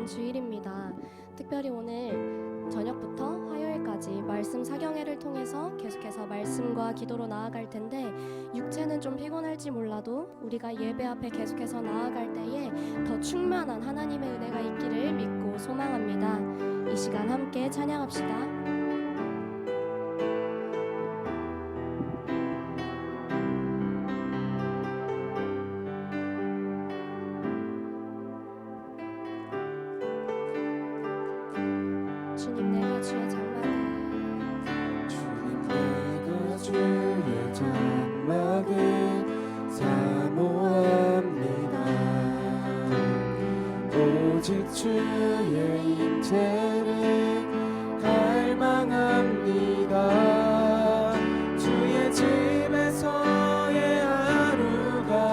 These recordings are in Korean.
주일입니다. 특별히 오늘 저녁부터 화요일까지 말씀 사경회를 통해서 계속해서 말씀과 기도로 나아갈 텐데, 육체는 좀 피곤할지 몰라도 우리가 예배 앞에 계속해서 나아갈 때에 더 충만한 하나님의 은혜가 있기를 믿고 소망합니다. 이 시간 함께 찬양합시다. 주님 내가 주의 장막을 사모합니다. 오직 주의 임재를 갈망합니다. 주의 집에서의 하루가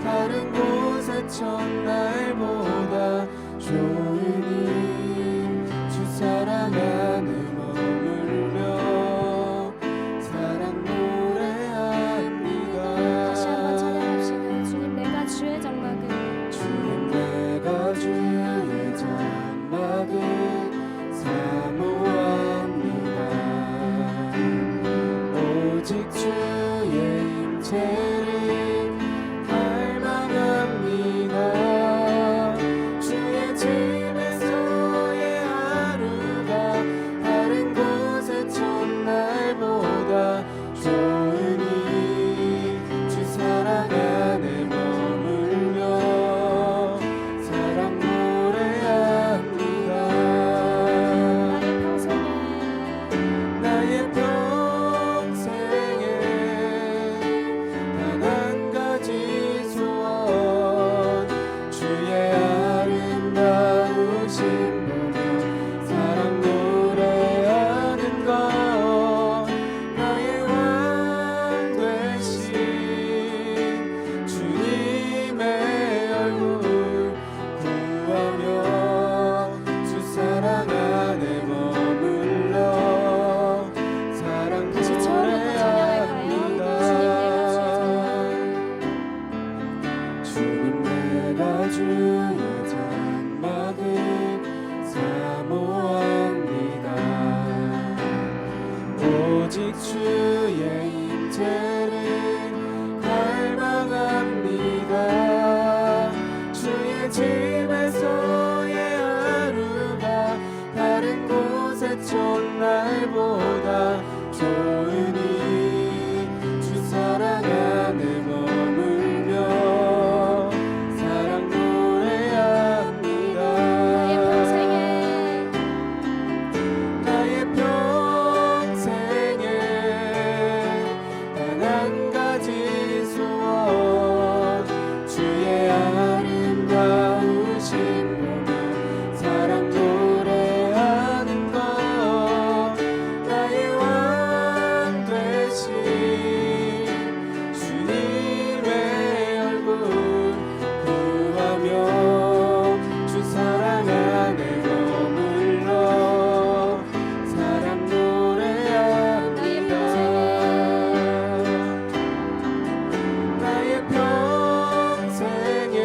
다른 곳의 첫날보다 좋으니 주 사랑 안에 머물며 사랑 노래합니다. 다시 한번 찬양합시다. 주님 내가 주의 장막을 주님 내가 주의 장막을 사모합니다. 오직 주의 임재를 갈망합니다. 주의 집에서의 하루가 다른 곳의 첫날보다 좋으니 주 사랑 안에 머물며 사랑 노래합니다. 나의 평생에 단 한 가지 소원, 주의 아름다우신 보며 사랑 노래하는 것. 나의 왕 되신 주님의 얼굴 구하며 주 사랑 안에 머물러 사랑 다시 처음부터 찬양할까요? 노래합니다. 주님 내가 주의 장막을 사모합니다. 오직 주의 임재를 갈망합니다. 주의 집에서의 하루가 다른 곳의 첫날보다 좋으니 주 사랑 안에 머물며 사랑 노래합니다. 나의 평생에 단 한 가지 소원, 주의 아름다우신 보며 사랑 노래하는 것. 나의 왕 되신 주님의 얼굴 구하며 주 사랑 안에 머물러 사랑 노래합니다. 나의 평생에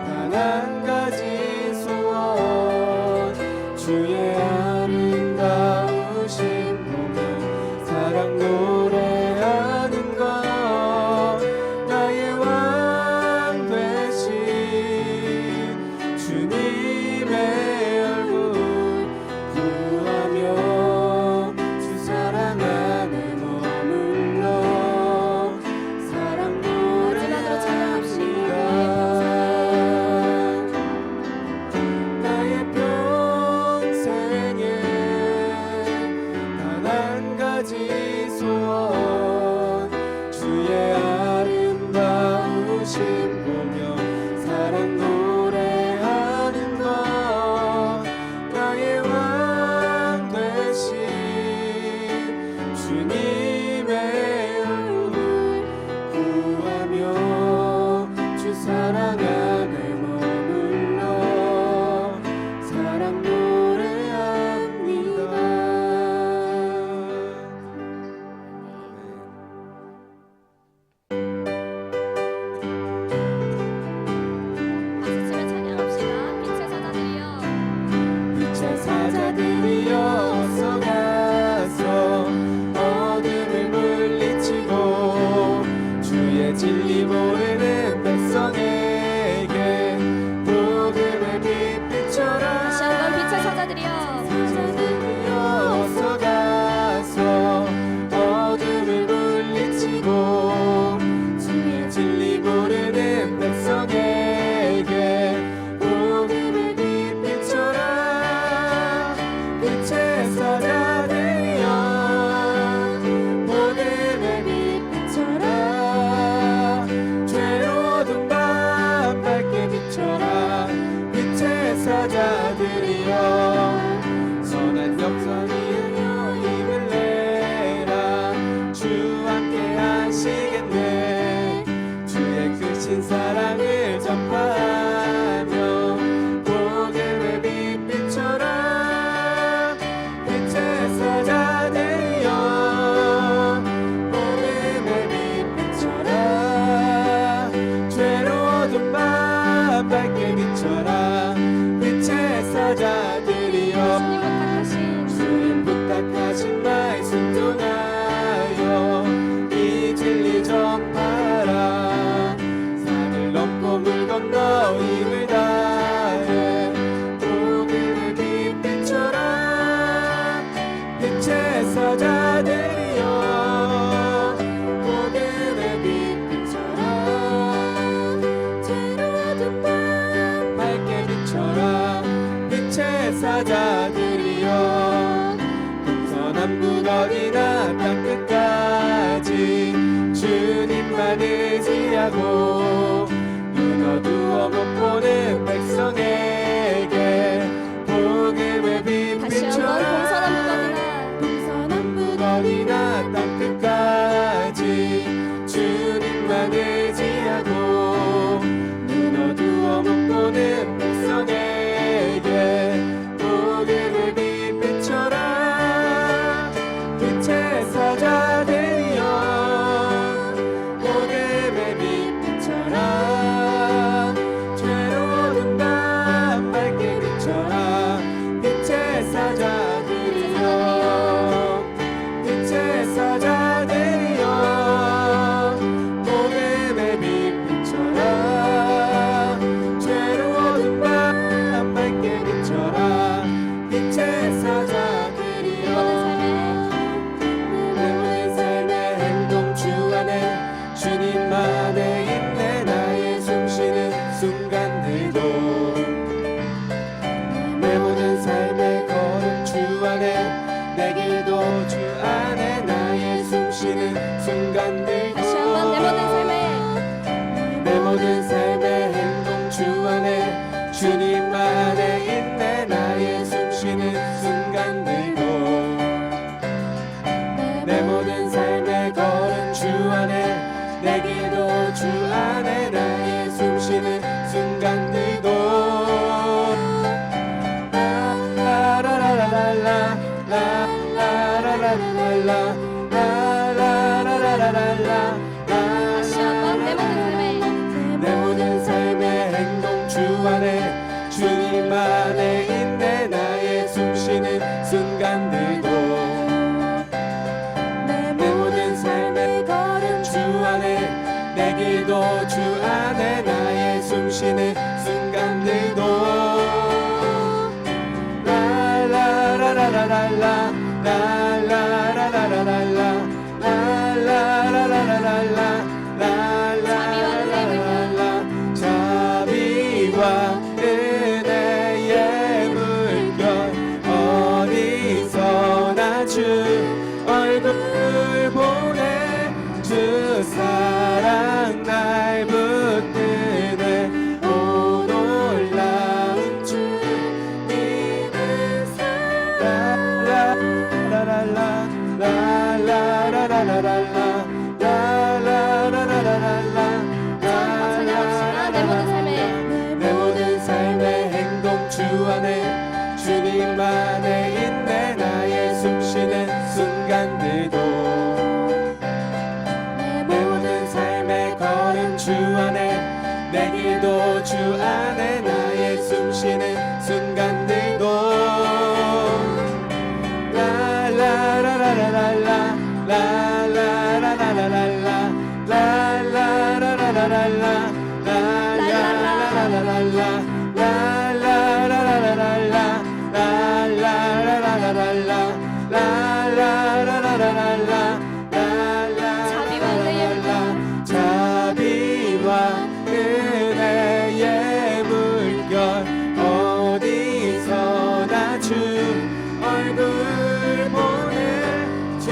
단 한 가지 소원, 주의 아름다우신 보며 사랑 노래하는 것. 나의 왕 되신 주님의 얼굴 구하며 주 사랑 안에 머물러 사랑 마지막으로 찬양합시다. 노래합니다. 나의 평생에 단 한 가지 소원, 주의 아름다우신 보며 사랑 노래하는 것. 나의 왕 되신 주님의 얼굴 구하며 주 사랑 안에 머물러 사랑 노래합니다. 너 힘을 다해 복음의 빛빛처럼 빛의 사자들이여 복음의 빛빛처럼 새로운 밤 밝게 비춰라 빛의 사자들이여 동서남북 어디나 땅끝까지 주님만 의지하고 눈 어두워 못 보는 백성에게 복음의 다시 한번 빛빛처럼 동서남북 어디나 땅끝까지 주님만 의지하고 눈 어두워 못 보는 백성에게 복음의 빛빛처럼 빛의 사자들이여 복음의 빛빛처럼 죄로운 밤 밝게 비춰라 빛의 사자들이여 빛의 사자들이여 복음의 빛빛처럼 죄로운 밤 밝게 비춰라 빛의 사자들이여 내 모든 삶의 행동 주 안에 주님만의 인내 나의 숨쉬는 순간들도 내 모든 삶의 걸음 주 안에 내 길도 주 안에 나의 숨쉬는 순간들도 다시 한번 내 모든 삶의 행동 주 안에 주님만의 인내 나의 숨쉬는 순간들도 내 모든 삶의 걸음 주 안에 내 길도 주 안에 나의 숨쉬는 순간들도 라라라라라 라라라라라 라라라라라 다시 한번 내 모든 삶의 행동 주 안에 주님만의 인내 나의 숨쉬는 순간들도 내 모든 삶의 걸음 주 안에 내 길도 주 안에 나의 숨쉬는 순간들도 라라라라라라 라라라라라라 라라라라라라 라라라라라 자비와 은혜의 물결 어디서나 주 얼굴 보내 주 사랑 날 붙드네 오 놀라운 주님의 사랑 라라라라 라라라라라라 내 모든 삶의 행동 주 안에 주님만의 인내 나의 숨쉬는 순간들도 내 모든 삶의 걸음 주 안에 내 길도 주 안에 나의 숨쉬는 순간들도 라라라라라라 라라라라라라 라라라라라라 자비와 은혜의 물결 어디서나 주 얼굴 보내 주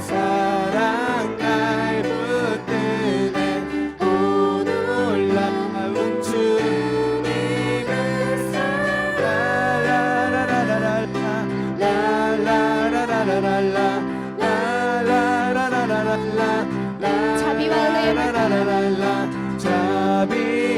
사랑 날 붙드네 오 놀라운 주님의 사랑 라라라라라라 라라라라라라 자비와 은혜의 자비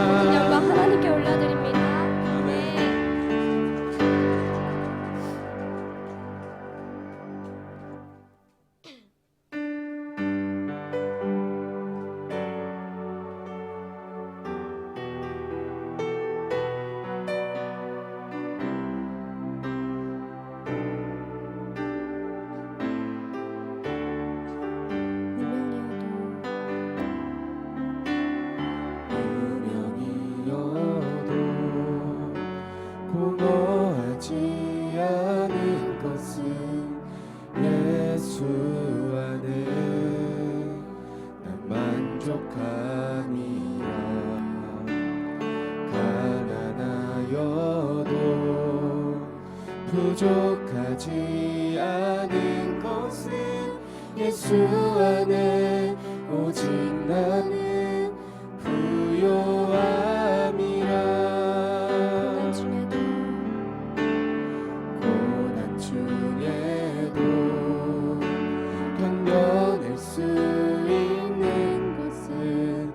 모든 영광 하나님께 올려드립니다. 네. 운명이어도 공허하지 않은 것은 예수 안에 난 만족함이야. 가난하여도 부족하지 않은 것은 예수 안에 오직 나는 부요함이라. 고난 중에도 견뎌낼 수 있는 것은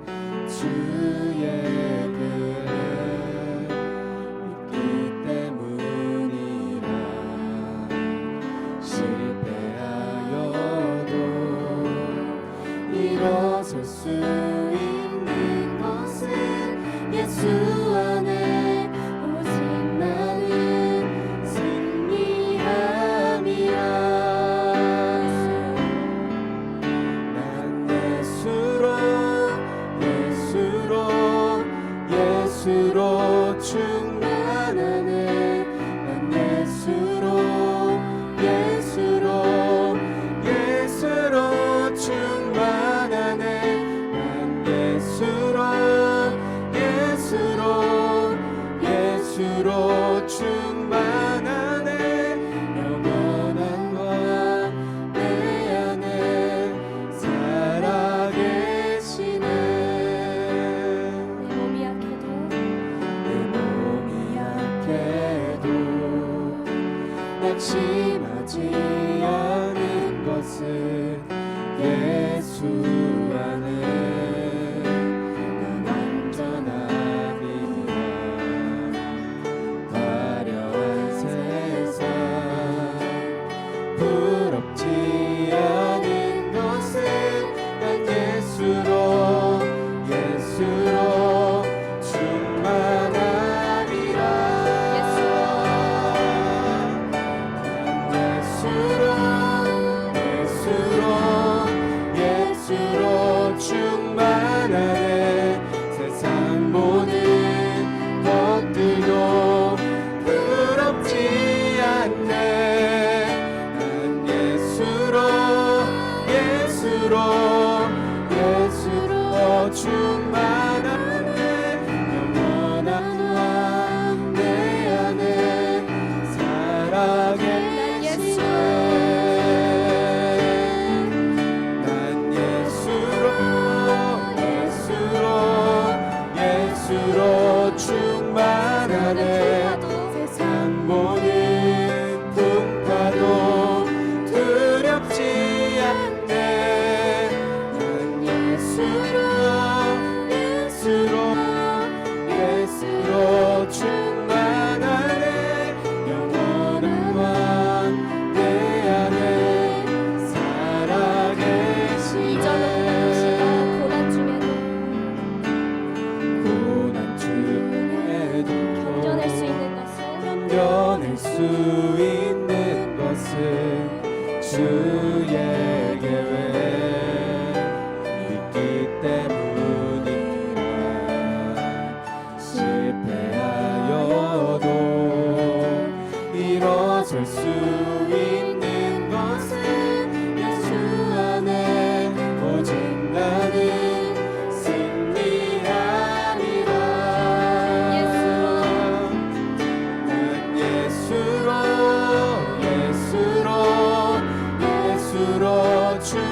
주의 은혜 있기 때문이라. 실패하여도 일어설 수 있는 것은 예수 안에 오직 나는 승리함이라. 난 예수로 충만하네. 난 예수로 충만하네. 난 예수로 충만하네. 영원한 왕 내 안에 살아계시네. 내 몸이 약해도 낙심하지 않은 것은 예수 안에 난 안전함이라. 화려한 세상 부럽지 않은 것은 난 예수로 충만하리라. 예수로 충만하네. 세상 모든 것들도 부럽지 않네. 난 예수로 충만하네. 영원한 왕 내 안에 살아계시네. 난 예수로 충만하네. 세상 모든 풍파도 두렵지 않네. 난 예수로 충만하네. 영원한 왕 내 안에 살아계시네. 이전은 무엇이가 고난 중에도 견뎌낼 수 있는 것은 주의 계획 있기 때문이라. 실패하여도 일어설 수 있는 것은 예수 안에 오직 나는 승리하리라. 난 예수로 충만하네.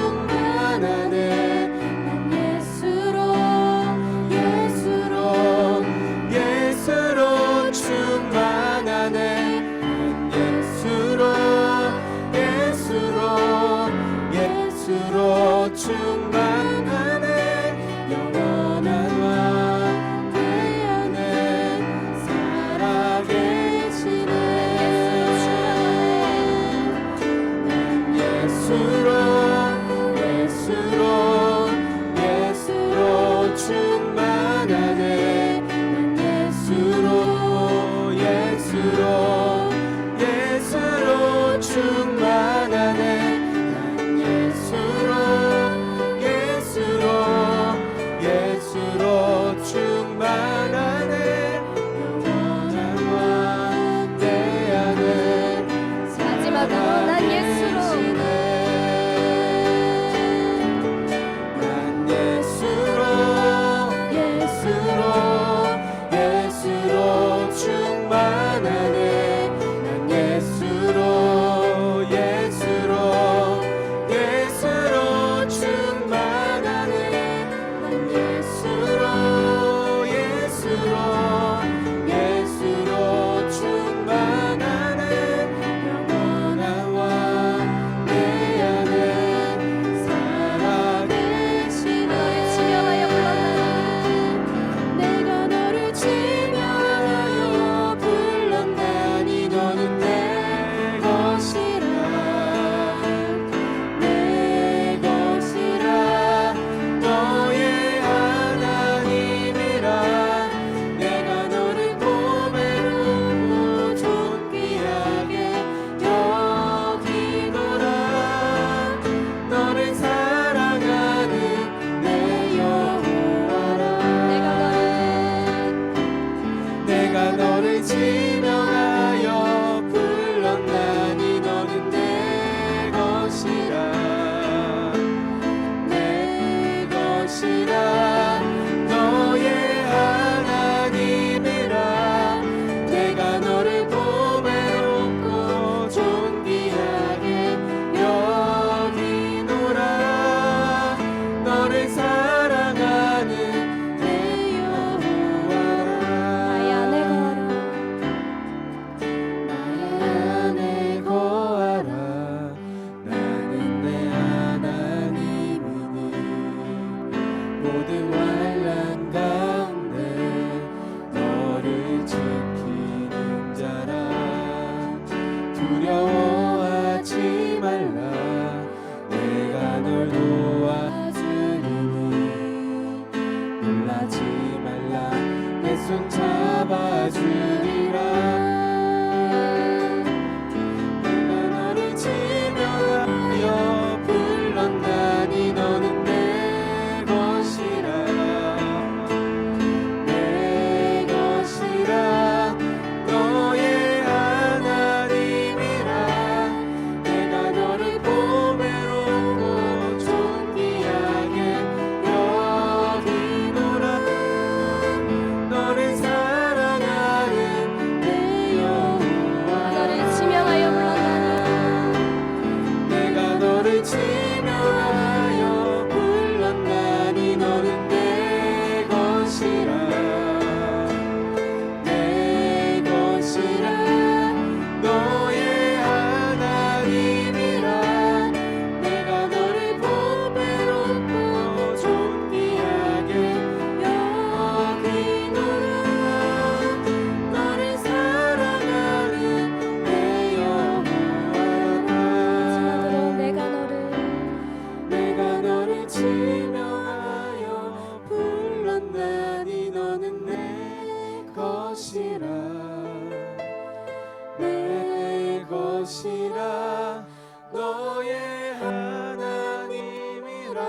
것이라 너의 하나님이라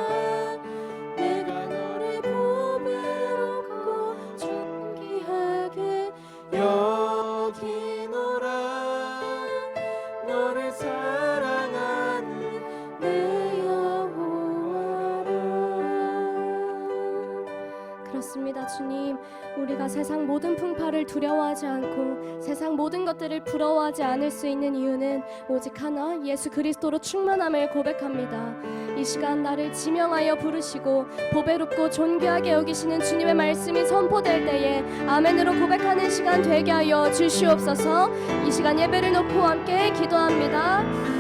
내가 너를 보배롭고 존귀하게 여기노라 너를 사랑하는 내 여호와라. 그렇습니다. 주님, 우리가 세상 모든 풍파를 두려워하지 않고 세상 모든 것들을 부러워하지 않을 수 있는 이유는 오직 하나, 예수 그리스도로 충만함을 고백합니다. 이 시간 나를 지명하여 부르시고 보배롭고 존귀하게 여기시는 주님의 말씀이 선포될 때에 아멘으로 고백하는 시간 되게 하여 주시옵소서. 이 시간 예배를 놓고 함께 기도합니다.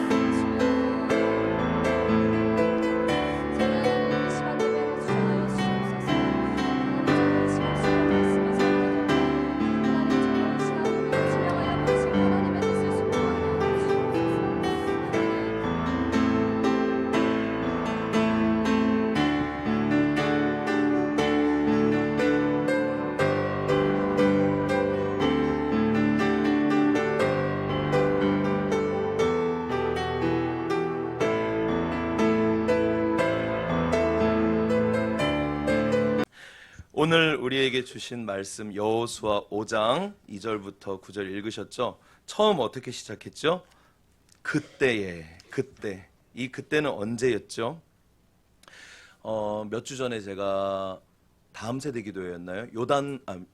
오늘 우리에게 주신 말씀 여호수아 5장 2절부터 9절 읽으셨죠? 처음 어떻게 시작했죠? 그때에, 그때. 이 그때는 언제였죠? 몇 주 전에 제가 다음 세대 기도회였나요? 요단강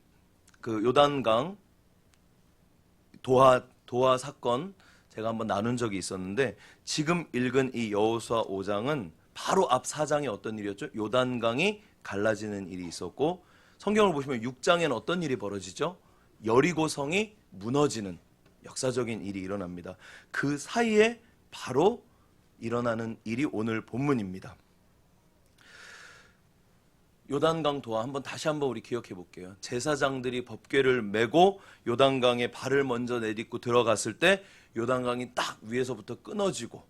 도하 사건 제가 한번 나눈 적이 있었는데, 지금 읽은 이 여호수아 5장은 바로 앞 4장에 어떤 일이었죠? 요단강이 갈라지는 일이 있었고, 성경을 보시면 6장에는 어떤 일이 벌어지죠? 여리고성이 무너지는 역사적인 일이 일어납니다. 그 사이에 바로 일어나는 일이 오늘 본문입니다. 요단강 도하 다시 한번 우리 기억해 볼게요. 제사장들이 법궤를 메고 요단강에 발을 먼저 내딛고 들어갔을 때 요단강이 딱 위에서부터 끊어지고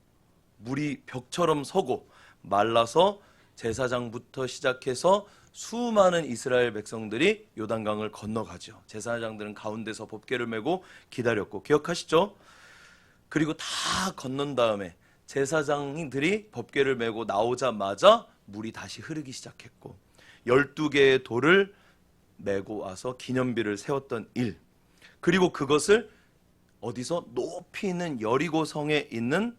물이 벽처럼 서고 말라서 제사장부터 시작해서 수많은 이스라엘 백성들이 요단강을 건너가죠. 제사장들은 가운데서 법궤를 메고 기다렸고, 기억하시죠? 그리고 다 건넌 다음에 제사장들이 법궤를 메고 나오자마자 물이 다시 흐르기 시작했고, 12개의 돌을 메고 와서 기념비를 세웠던 일, 그리고 그것을 어디서 높이 있는 여리고성에 있는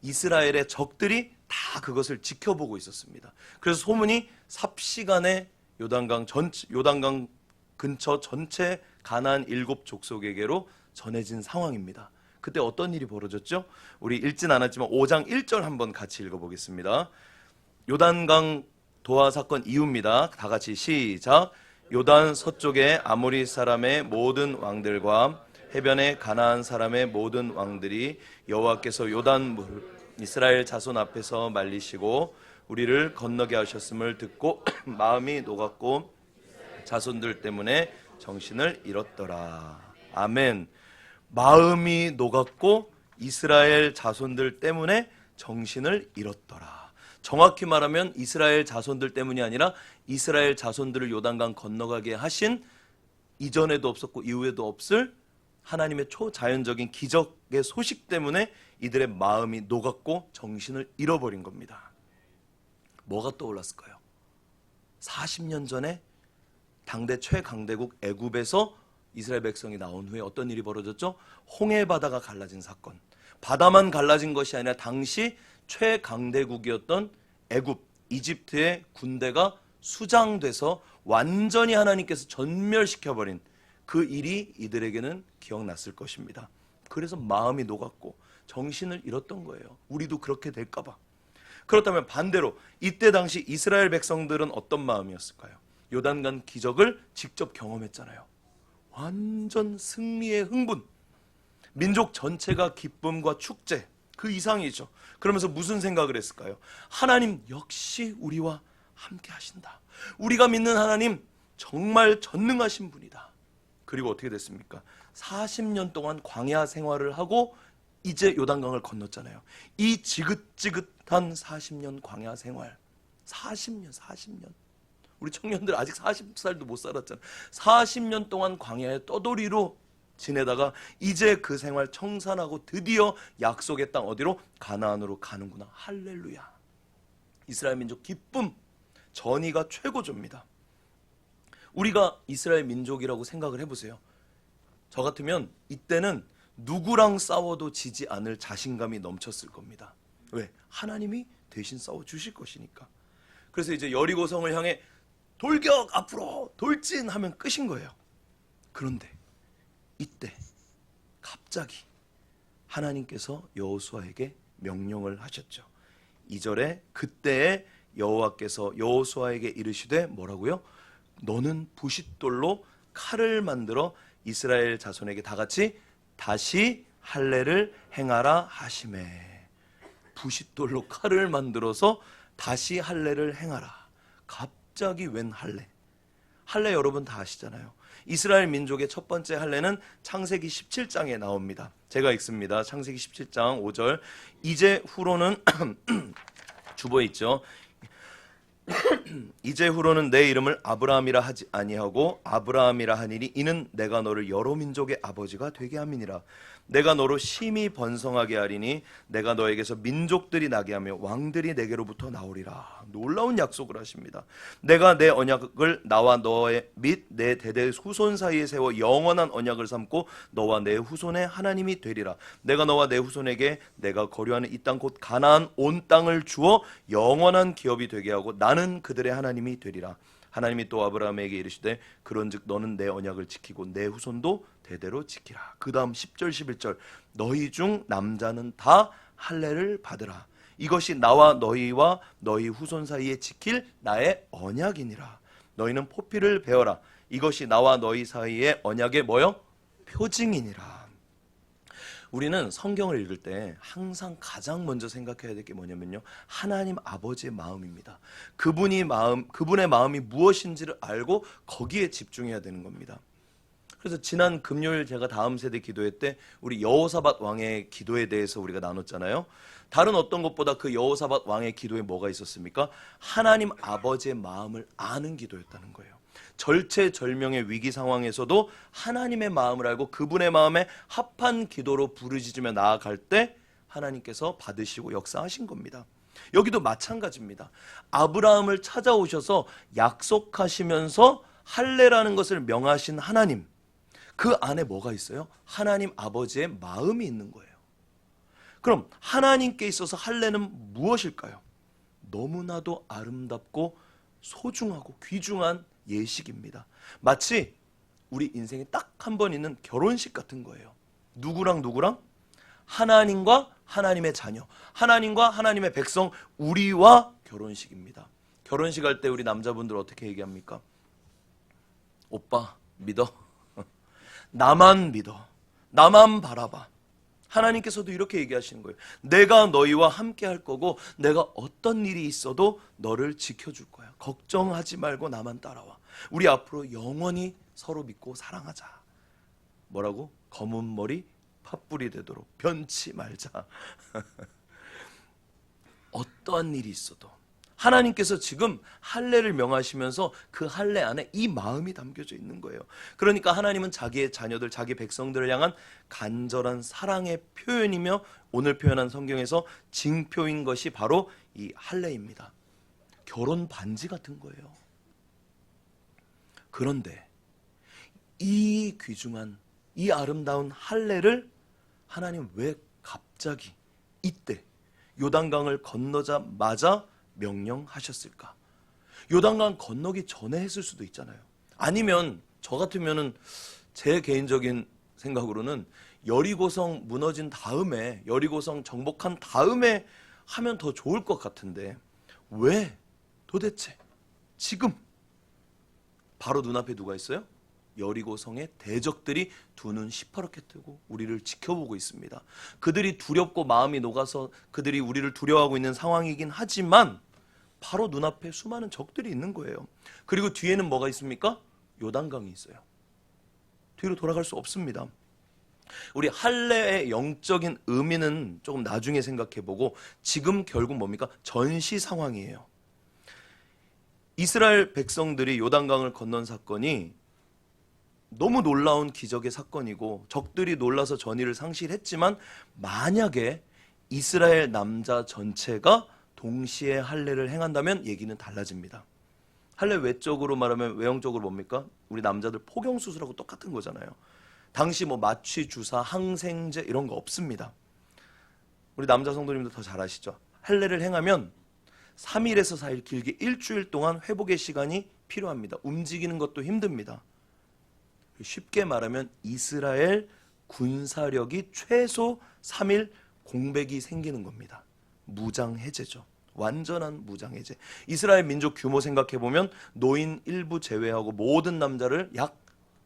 이스라엘의 적들이 다 그것을 지켜보고 있었습니다. 그래서 소문이 삽시간에 요단강 근처 전체 가나안 7족속에게로 전해진 상황입니다. 그때 어떤 일이 벌어졌죠? 우리 읽진 않았지만 5장 1절 한번 같이 읽어보겠습니다. 요단강 도하 사건 이후입니다. 다 같이 시작. 요단 서쪽에 아모리 사람의 모든 왕들과 해변에 가나안 사람의 모든 왕들이 여호와께서 요단 물 이스라엘 자손 앞에서 말리시고 우리를 건너게 하셨음을 듣고 마음이 녹았고 자손들 때문에 정신을 잃었더라. 아멘. 마음이 녹았고 이스라엘 자손들 때문에 정신을 잃었더라. 정확히 말하면 이스라엘 자손들 때문이 아니라 이스라엘 자손들을 요단강 건너가게 하신 이전에도 없었고 이후에도 없을 하나님의 초자연적인 기적의 소식 때문에 이들의 마음이 녹았고 정신을 잃어버린 겁니다. 뭐가 떠올랐을까요? 40년 전에 당대 최강대국 애굽에서 이스라엘 백성이 나온 후에 어떤 일이 벌어졌죠? 홍해 바다가 갈라진 사건. 바다만 갈라진 것이 아니라 당시 최강대국이었던 애굽, 이집트의 군대가 수장돼서 완전히 하나님께서 전멸시켜버린 그 일이 이들에게는 기억났을 것입니다. 그래서 마음이 녹았고 정신을 잃었던 거예요. 우리도 그렇게 될까봐. 그렇다면 반대로 이때 당시 이스라엘 백성들은 어떤 마음이었을까요? 요단강 기적을 직접 경험했잖아요. 완전 승리의 흥분, 민족 전체가 기쁨과 축제, 그 이상이죠. 그러면서 무슨 생각을 했을까요? 하나님 역시 우리와 함께 하신다. 우리가 믿는 하나님 정말 전능하신 분이다. 그리고 어떻게 됐습니까? 40년 동안 광야 생활을 하고 이제 요단강을 건넜잖아요. 이 지긋지긋한 40년 광야 생활, 40년. 우리 청년들 아직 40살도 못 살았잖아요. 40년 동안 광야의 떠돌이로 지내다가 이제 그 생활 청산하고 드디어 약속의 땅 어디로? 가나안으로 가는구나. 할렐루야. 이스라엘 민족 기쁨, 전의가 최고조입니다. 우리가 이스라엘 민족이라고 생각을 해보세요. 저 같으면 이때는 누구랑 싸워도 지지 않을 자신감이 넘쳤을 겁니다. 왜? 하나님이 대신 싸워주실 것이니까. 그래서 이제 여리고성을 향해 돌격 앞으로 돌진하면 끝인 거예요. 그런데 이때 갑자기 하나님께서 여호수아에게 명령을 하셨죠. 2절에 그때에 여호와께서 여호수아에게 이르시되 뭐라고요? 너는 부싯돌로 칼을 만들어 이스라엘 자손에게 다 같이 다시 할례를 행하라 하시매. 부싯돌로 칼을 만들어서 다시 할례를 행하라. 갑자기 웬 할례? 할례 여러분 다 아시잖아요. 이스라엘 민족의 첫 번째 할례는 창세기 17장에 나옵니다. 제가 읽습니다. 창세기 17장 5절. 이제 후로는 주보에 있죠. 이제 후로는 내 이름을 아브라함이라 하지 아니하고 아브라함이라 하니니 이는 내가 너를 여러 민족의 아버지가 되게 함이니라. 내가 너로 심히 번성하게 하리니 내가 너에게서 민족들이 나게 하며 왕들이 내게로부터 나오리라. 놀라운 약속을 하십니다. 내가 내 언약을 나와 너의 및 내 대대의 후손 사이에 세워 영원한 언약을 삼고 너와 내 후손의 하나님이 되리라. 내가 너와 내 후손에게 내가 거류하는 이 땅 곧 가나안 온 땅을 주어 영원한 기업이 되게 하고 나는 그들의 하나님이 되리라. 하나님이 또 아브라함에게 이르시되 그런즉 너는 내 언약을 지키고 내 후손도 대대로 지키라. 그 다음 10절 11절 너희 중 남자는 다 할례를 받으라. 이것이 나와 너희와 너희 후손 사이에 지킬 나의 언약이니라. 너희는 포피를 베어라. 이것이 나와 너희 사이의 언약의 뭐요? 표징이니라. 우리는 성경을 읽을 때 항상 가장 먼저 생각해야 될 게 뭐냐면요, 하나님 아버지의 마음입니다. 그분의 마음이 무엇인지를 알고 거기에 집중해야 되는 겁니다. 그래서 지난 금요일 제가 다음 세대 기도회 때 우리 여호사밧 왕의 기도에 대해서 우리가 나눴잖아요. 다른 어떤 것보다 그 여호사밧 왕의 기도에 뭐가 있었습니까? 하나님 아버지의 마음을 아는 기도였다는 거예요. 절체절명의 위기 상황에서도 하나님의 마음을 알고 그분의 마음에 합한 기도로 부르짖으며 나아갈 때 하나님께서 받으시고 역사하신 겁니다. 여기도 마찬가지입니다. 아브라함을 찾아오셔서 약속하시면서 할례라는 것을 명하신 하나님, 그 안에 뭐가 있어요? 하나님 아버지의 마음이 있는 거예요. 그럼 하나님께 있어서 할례는 무엇일까요? 너무나도 아름답고 소중하고 귀중한 예식입니다. 마치 우리 인생에 딱 한 번 있는 결혼식 같은 거예요. 누구랑 누구랑? 하나님과 하나님의 자녀, 하나님과 하나님의 백성, 우리와 결혼식입니다. 결혼식 할 때 우리 남자분들 어떻게 얘기합니까? 오빠 믿어? 나만 믿어. 나만 바라봐. 하나님께서도 이렇게 얘기하시는 거예요. 내가 너희와 함께 할 거고 내가 어떤 일이 있어도 너를 지켜줄 거야. 걱정하지 말고 나만 따라와. 우리 앞으로 영원히 서로 믿고 사랑하자. 뭐라고? 검은 머리 팥불이 되도록 변치 말자. 어떠한 일이 있어도 하나님께서 지금 할례를 명하시면서 그 할례 안에 이 마음이 담겨져 있는 거예요. 그러니까 하나님은 자기의 자녀들, 자기 백성들을 향한 간절한 사랑의 표현이며 오늘 표현한 성경에서 징표인 것이 바로 이 할례입니다. 결혼 반지 같은 거예요. 그런데 이 귀중한, 이 아름다운 할례를 하나님 왜 갑자기 이때 요단강을 건너자마자 명령하셨을까? 요단강 건너기 전에 했을 수도 있잖아요. 아니면 저 같으면은 제 개인적인 생각으로는 여리고성 무너진 다음에, 여리고성 정복한 다음에 하면 더 좋을 것 같은데 왜 도대체 지금 바로 눈앞에 누가 있어요? 여리고성의 대적들이 두 눈 시퍼렇게 뜨고 우리를 지켜보고 있습니다. 그들이 두렵고 마음이 녹아서 그들이 우리를 두려워하고 있는 상황이긴 하지만 바로 눈앞에 수많은 적들이 있는 거예요. 그리고 뒤에는 뭐가 있습니까? 요단강이 있어요. 뒤로 돌아갈 수 없습니다. 우리 할례의 영적인 의미는 조금 나중에 생각해보고 지금 결국 뭡니까? 전시 상황이에요. 이스라엘 백성들이 요단강을 건넌 사건이 너무 놀라운 기적의 사건이고 적들이 놀라서 전의를 상실했지만 만약에 이스라엘 남자 전체가 동시에 할례를 행한다면 얘기는 달라집니다. 할례 외적으로 말하면 외형적으로 뭡니까? 우리 남자들 포경수술하고 똑같은 거잖아요. 당시 뭐 마취, 주사, 항생제 이런 거 없습니다. 우리 남자 성도님도 더 잘 아시죠? 할례를 행하면 3일에서 4일 길게 일주일 동안 회복의 시간이 필요합니다. 움직이는 것도 힘듭니다. 쉽게 말하면 이스라엘 군사력이 최소 3일 공백이 생기는 겁니다. 무장해제죠. 완전한 무장해제. 이스라엘 민족 규모 생각해보면 노인 일부 제외하고 모든 남자를 약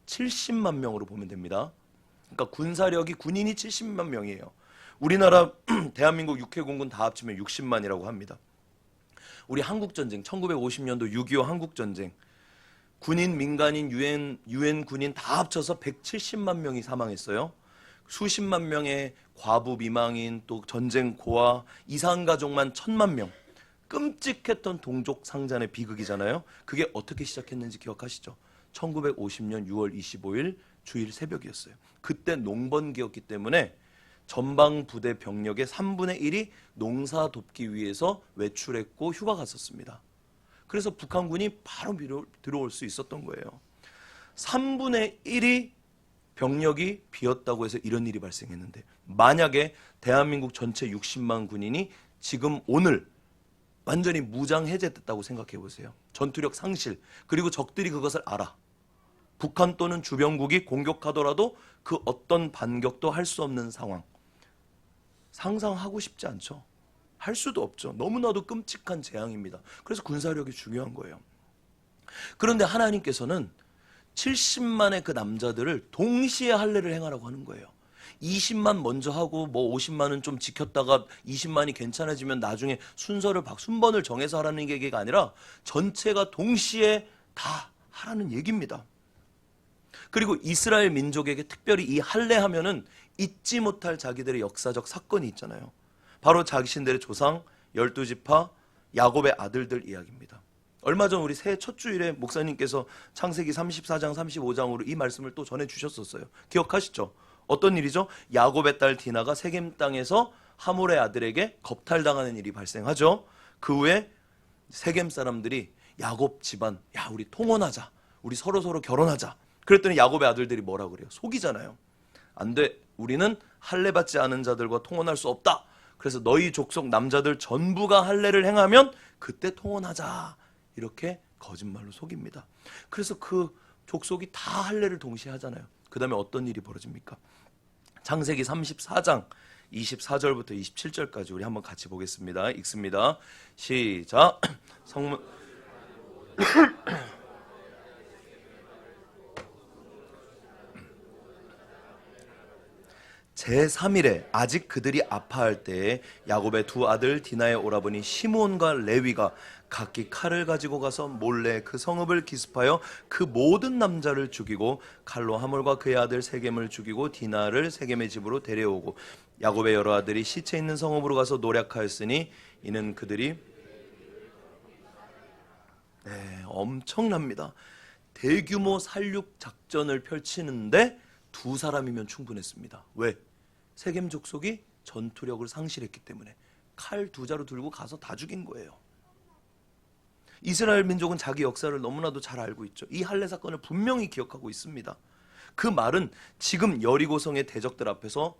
70만 명으로 보면 됩니다. 그러니까 군사력이 군인이 70만 명이에요. 우리나라 대한민국 육해공군 다 합치면 60만이라고 합니다. 우리 한국전쟁 1950년도 6.25 한국전쟁 군인, 민간인, 유엔 군인 다 합쳐서 170만 명이 사망했어요. 수십만 명의 과부, 미망인, 또 전쟁 고아, 이산가족만 1000만 명. 끔찍했던 동족 상잔의 비극이잖아요. 그게 어떻게 시작했는지 기억하시죠? 1950년 6월 25일 주일 새벽이었어요. 그때 농번기였기 때문에 전방 부대 병력의 3분의 1이 농사 돕기 위해서 외출했고 휴가 갔었습니다. 그래서 북한군이 바로 들어올 수 있었던 거예요. 3분의 1이 병력이 비었다고 해서 이런 일이 발생했는데 만약에 대한민국 전체 60만 군인이 지금 오늘 완전히 무장 해제됐다고 생각해 보세요. 전투력 상실, 그리고 적들이 그것을 알아. 북한 또는 주변국이 공격하더라도 그 어떤 반격도 할 수 없는 상황. 상상하고 싶지 않죠. 할 수도 없죠. 너무나도 끔찍한 재앙입니다. 그래서 군사력이 중요한 거예요. 그런데 하나님께서는 70만의 그 남자들을 동시에 할례를 행하라고 하는 거예요. 20만 먼저 하고 뭐 50만은 좀 지켰다가 20만이 괜찮아지면 나중에 순번을 정해서 하라는 얘기가 아니라 전체가 동시에 다 하라는 얘기입니다. 그리고 이스라엘 민족에게 특별히 이 할례하면은 잊지 못할 자기들의 역사적 사건이 있잖아요. 바로 자신들의 조상 12지파 야곱의 아들들 이야기입니다. 얼마 전 우리 새해 첫 주일에 목사님께서 창세기 34장 35장으로 이 말씀을 또 전해주셨었어요. 기억하시죠? 어떤 일이죠? 야곱의 딸 디나가 세겜 땅에서 하몰의 아들에게 겁탈당하는 일이 발생하죠. 그 후에 세겜 사람들이 야곱 집안, 야 우리 통혼하자, 우리 서로 결혼하자. 그랬더니 야곱의 아들들이 뭐라 그래요? 속이잖아요. 안 돼, 우리는 할례 받지 않은 자들과 통혼할 수 없다. 그래서 너희 족속 남자들 전부가 할례를 행하면 그때 통혼하자. 이렇게 거짓말로 속입니다. 그래서 그 족속이 다 할례를 동시에 하잖아요. 그 다음에 어떤 일이 벌어집니까? 창세기 34장 24절부터 27절까지 우리 한번 같이 보겠습니다. 읽습니다. 시작. 성문 제3일에 아직 그들이 아파할 때에 야곱의 두 아들 디나의 오라버니 시므온과 레위가 각기 칼을 가지고 가서 몰래 그 성읍을 기습하여 그 모든 남자를 죽이고 칼로 하몰과 그의 아들 세겜을 죽이고 디나를 세겜의 집으로 데려오고 야곱의 여러 아들이 시체 있는 성읍으로 가서 노략하였으니 이는 그들이 엄청납니다. 대규모 살육 작전을 펼치는데 두 사람이면 충분했습니다. 왜? 세겜 족속이 전투력을 상실했기 때문에 칼 두 자루 들고 가서 다 죽인 거예요. 이스라엘 민족은 자기 역사를 너무나도 잘 알고 있죠. 이 할례 사건을 분명히 기억하고 있습니다. 그 말은 지금 여리고성의 대적들 앞에서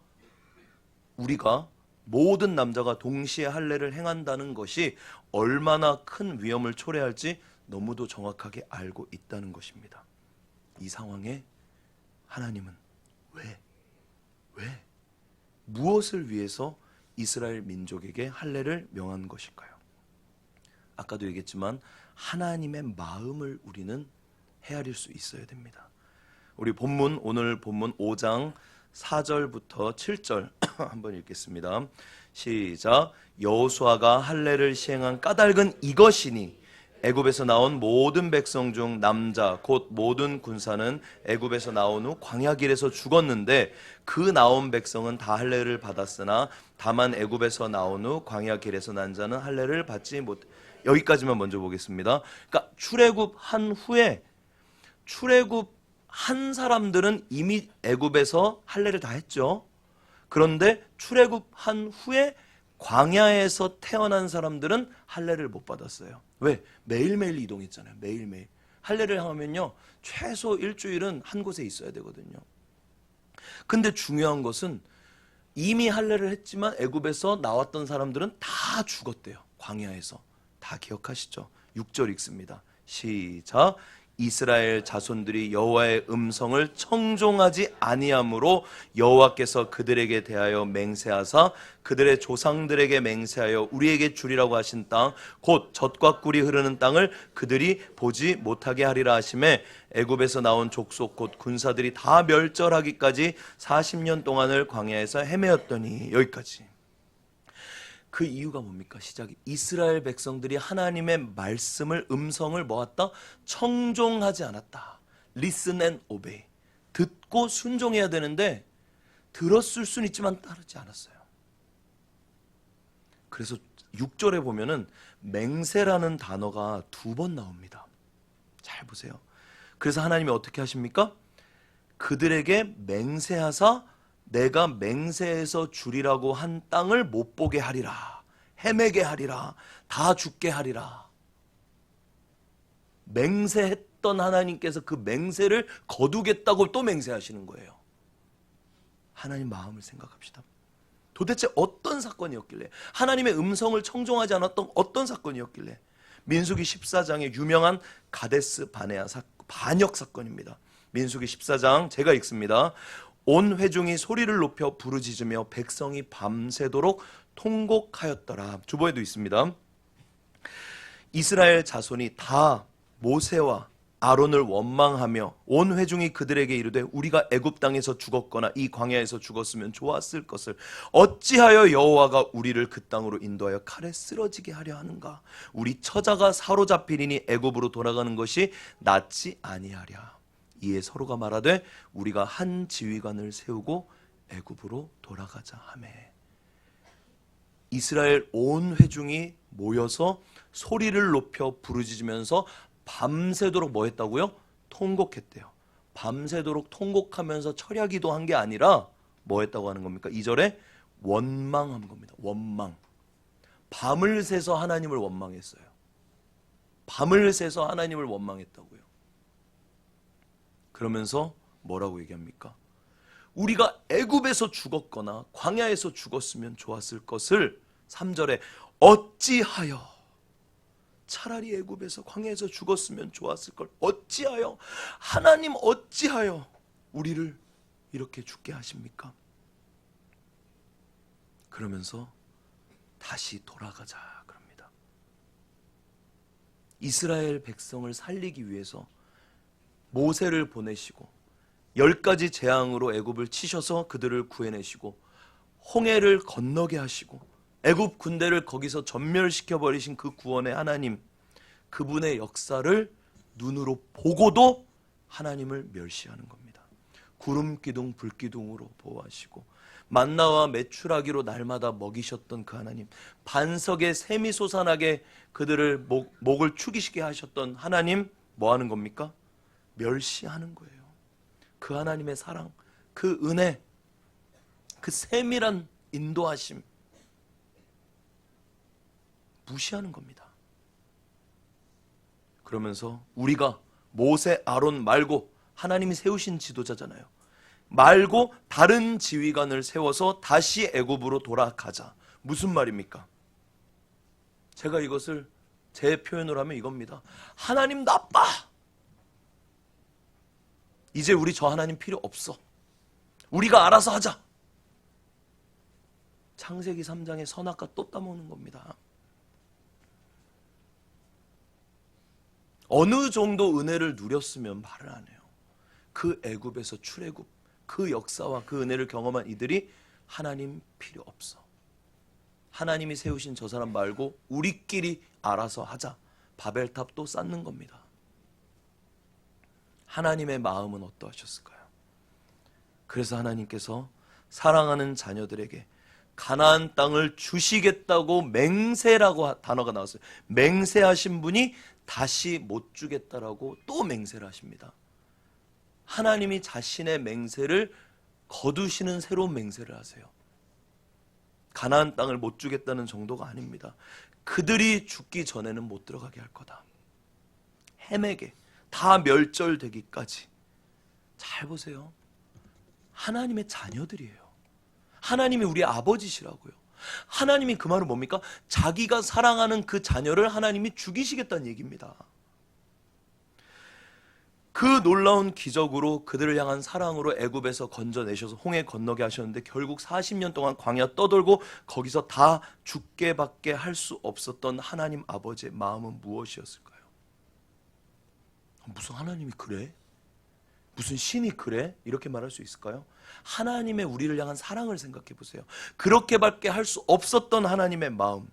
우리가 모든 남자가 동시에 할례를 행한다는 것이 얼마나 큰 위험을 초래할지 너무도 정확하게 알고 있다는 것입니다. 이 상황에 하나님은 왜? 무엇을 위해서 이스라엘 민족에게 할례를 명한 것일까요? 아까도 얘기했지만 하나님의 마음을 우리는 헤아릴 수 있어야 됩니다. 우리 본문, 오늘 본문 5장 4절부터 7절 한번 읽겠습니다. 시작. 여호수아가 할례를 시행한 까닭은 이것이니 애굽에서 나온 모든 백성 중 남자 곧 모든 군사는 애굽에서 나온 후 광야길에서 죽었는데 그 나온 백성은 다 할례를 받았으나 다만 애굽에서 나온 후 광야길에서 난 자는 할례를 받지 못. 여기까지만 먼저 보겠습니다. 그러니까 출애굽한 후에 출애굽한 한 사람들은 이미 애굽에서 할례를 다 했죠. 그런데 출애굽한 후에 광야에서 태어난 사람들은 할례를 못 받았어요. 왜? 매일매일 이동했잖아요. 매일매일. 할례를 하면요, 최소 일주일은 한 곳에 있어야 되거든요. 근데 중요한 것은 이미 할례를 했지만 애굽에서 나왔던 사람들은 다 죽었대요. 광야에서. 다 기억하시죠? 6절 읽습니다. 시작. 이스라엘 자손들이 여호와의 음성을 청종하지 아니함으로 여호와께서 그들에게 대하여 맹세하사 그들의 조상들에게 맹세하여 우리에게 주리라고 하신 땅 곧 젖과 꿀이 흐르는 땅을 그들이 보지 못하게 하리라 하시매 애굽에서 나온 족속 곧 군사들이 다 멸절하기까지 40년 동안을 광야에서 헤매었더니. 여기까지. 그 이유가 뭡니까? 시작이 이스라엘 백성들이 하나님의 말씀을 음성을 모았다 청종하지 않았다. Listen and obey. 듣고 순종해야 되는데 들었을 순 있지만 따르지 않았어요. 그래서 6절에 보면은 맹세라는 단어가 2번 나옵니다. 잘 보세요. 그래서 하나님이 어떻게 하십니까? 그들에게 맹세하사 내가 맹세해서 주리라고 한 땅을 못 보게 하리라. 헤매게 하리라. 다 죽게 하리라. 맹세했던 하나님께서 그 맹세를 거두겠다고 또 맹세하시는 거예요. 하나님 마음을 생각합시다. 도대체 어떤 사건이었길래, 하나님의 음성을 청종하지 않았던 어떤 사건이었길래. 민수기 14장의 유명한 가데스 바네아 반역 사건입니다. 민수기 14장 제가 읽습니다. 온 회중이 소리를 높여 부르짖으며 백성이 밤새도록 통곡하였더라. 주보에도 있습니다. 이스라엘 자손이 다 모세와 아론을 원망하며 온 회중이 그들에게 이르되 우리가 애굽 땅에서 죽었거나 이 광야에서 죽었으면 좋았을 것을 어찌하여 여호와가 우리를 그 땅으로 인도하여 칼에 쓰러지게 하려 하는가. 우리 처자가 사로잡히리니 애굽으로 돌아가는 것이 낫지 아니하랴. 이에 서로가 말하되 우리가 한 지휘관을 세우고 애굽으로 돌아가자 하매. 이스라엘 온 회중이 모여서 소리를 높여 부르짖으면서 밤새도록 뭐 했다고요? 통곡했대요. 밤새도록 통곡하면서 철야기도 한 게 아니라 뭐 했다고 하는 겁니까? 2절에 원망한 겁니다. 원망. 밤을 새서 하나님을 원망했어요. 밤을 새서 하나님을 원망했다고요. 그러면서 뭐라고 얘기합니까? 우리가 애굽에서 죽었거나 광야에서 죽었으면 좋았을 것을 3절에 어찌하여, 차라리 애굽에서 광야에서 죽었으면 좋았을 걸 어찌하여, 하나님 어찌하여 우리를 이렇게 죽게 하십니까? 그러면서 다시 돌아가자 그럽니다. 이스라엘 백성을 살리기 위해서 모세를 보내시고 10가지 재앙으로 애굽을 치셔서 그들을 구해내시고 홍해를 건너게 하시고 애굽 군대를 거기서 전멸시켜 버리신 그 구원의 하나님, 그분의 역사를 눈으로 보고도 하나님을 멸시하는 겁니다. 구름 기둥 불 기둥으로 보호하시고 만나와 메추라기로 날마다 먹이셨던 그 하나님, 반석에 샘이 솟아나게 그들을 목을 축이시게 하셨던 하나님, 뭐 하는 겁니까? 멸시하는 거예요. 그 하나님의 사랑, 그 은혜, 그 세밀한 인도하심 무시하는 겁니다. 그러면서 우리가 모세, 아론 말고, 하나님이 세우신 지도자잖아요, 말고 다른 지휘관을 세워서 다시 애굽으로 돌아가자. 무슨 말입니까? 제가 이것을 제 표현으로 하면 이겁니다. 하나님 나빠. 이제 우리 저 하나님 필요 없어. 우리가 알아서 하자. 창세기 3장의 선악과 또 따먹는 겁니다. 어느 정도 은혜를 누렸으면 말을 안 해요. 그 애굽에서 출애굽, 그 역사와 그 은혜를 경험한 이들이 하나님 필요 없어. 하나님이 세우신 저 사람 말고 우리끼리 알아서 하자. 바벨탑 또 쌓는 겁니다. 하나님의 마음은 어떠하셨을까요? 그래서 하나님께서 사랑하는 자녀들에게 가나안 땅을 주시겠다고 맹세라고 단어가 나왔어요. 맹세하신 분이 다시 못 주겠다라고 또 맹세를 하십니다. 하나님이 자신의 맹세를 거두시는 새로운 맹세를 하세요. 가나안 땅을 못 주겠다는 정도가 아닙니다. 그들이 죽기 전에는 못 들어가게 할 거다. 헤매게, 다 멸절되기까지. 잘 보세요. 하나님의 자녀들이에요. 하나님이 우리 아버지시라고요. 하나님이 그 말은 뭡니까? 자기가 사랑하는 그 자녀를 하나님이 죽이시겠다는 얘기입니다. 그 놀라운 기적으로 그들을 향한 사랑으로 애굽에서 건져내셔서 홍해 건너게 하셨는데 결국 40년 동안 광야 떠돌고 거기서 다 죽게 밖에 할 수 없었던 하나님 아버지의 마음은 무엇이었을까요? 무슨 하나님이 그래? 무슨 신이 그래? 이렇게 말할 수 있을까요? 하나님의 우리를 향한 사랑을 생각해 보세요. 그렇게밖에 할 수 없었던 하나님의 마음.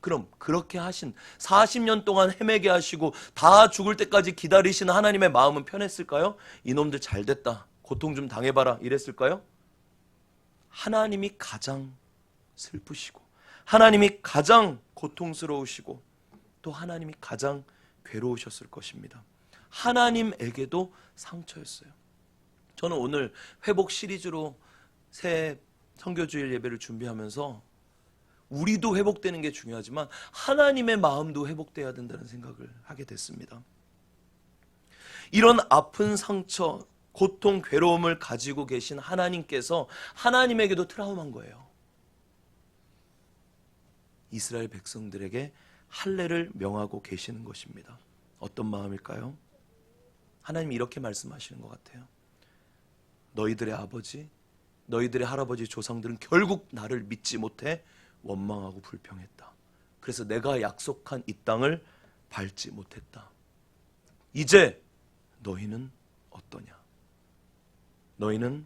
그럼 그렇게 하신 40년 동안 헤매게 하시고 다 죽을 때까지 기다리시는 하나님의 마음은 편했을까요? 이놈들 잘됐다, 고통 좀 당해봐라 이랬을까요? 하나님이 가장 슬프시고 하나님이 가장 고통스러우시고 또 하나님이 가장 괴로우셨을 것입니다. 하나님에게도 상처였어요. 저는 오늘 회복 시리즈로 새 선교주일 예배를 준비하면서 우리도 회복되는 게 중요하지만 하나님의 마음도 회복돼야 된다는 생각을 하게 됐습니다. 이런 아픈 상처, 고통, 괴로움을 가지고 계신 하나님께서 하나님에게도 트라우마인 거예요. 이스라엘 백성들에게 할례를 명하고 계시는 것입니다. 어떤 마음일까요? 하나님이 이렇게 말씀하시는 것 같아요. 너희들의 아버지, 너희들의 할아버지 조상들은 결국 나를 믿지 못해 원망하고 불평했다. 그래서 내가 약속한 이 땅을 밟지 못했다. 이제 너희는 어떠냐? 너희는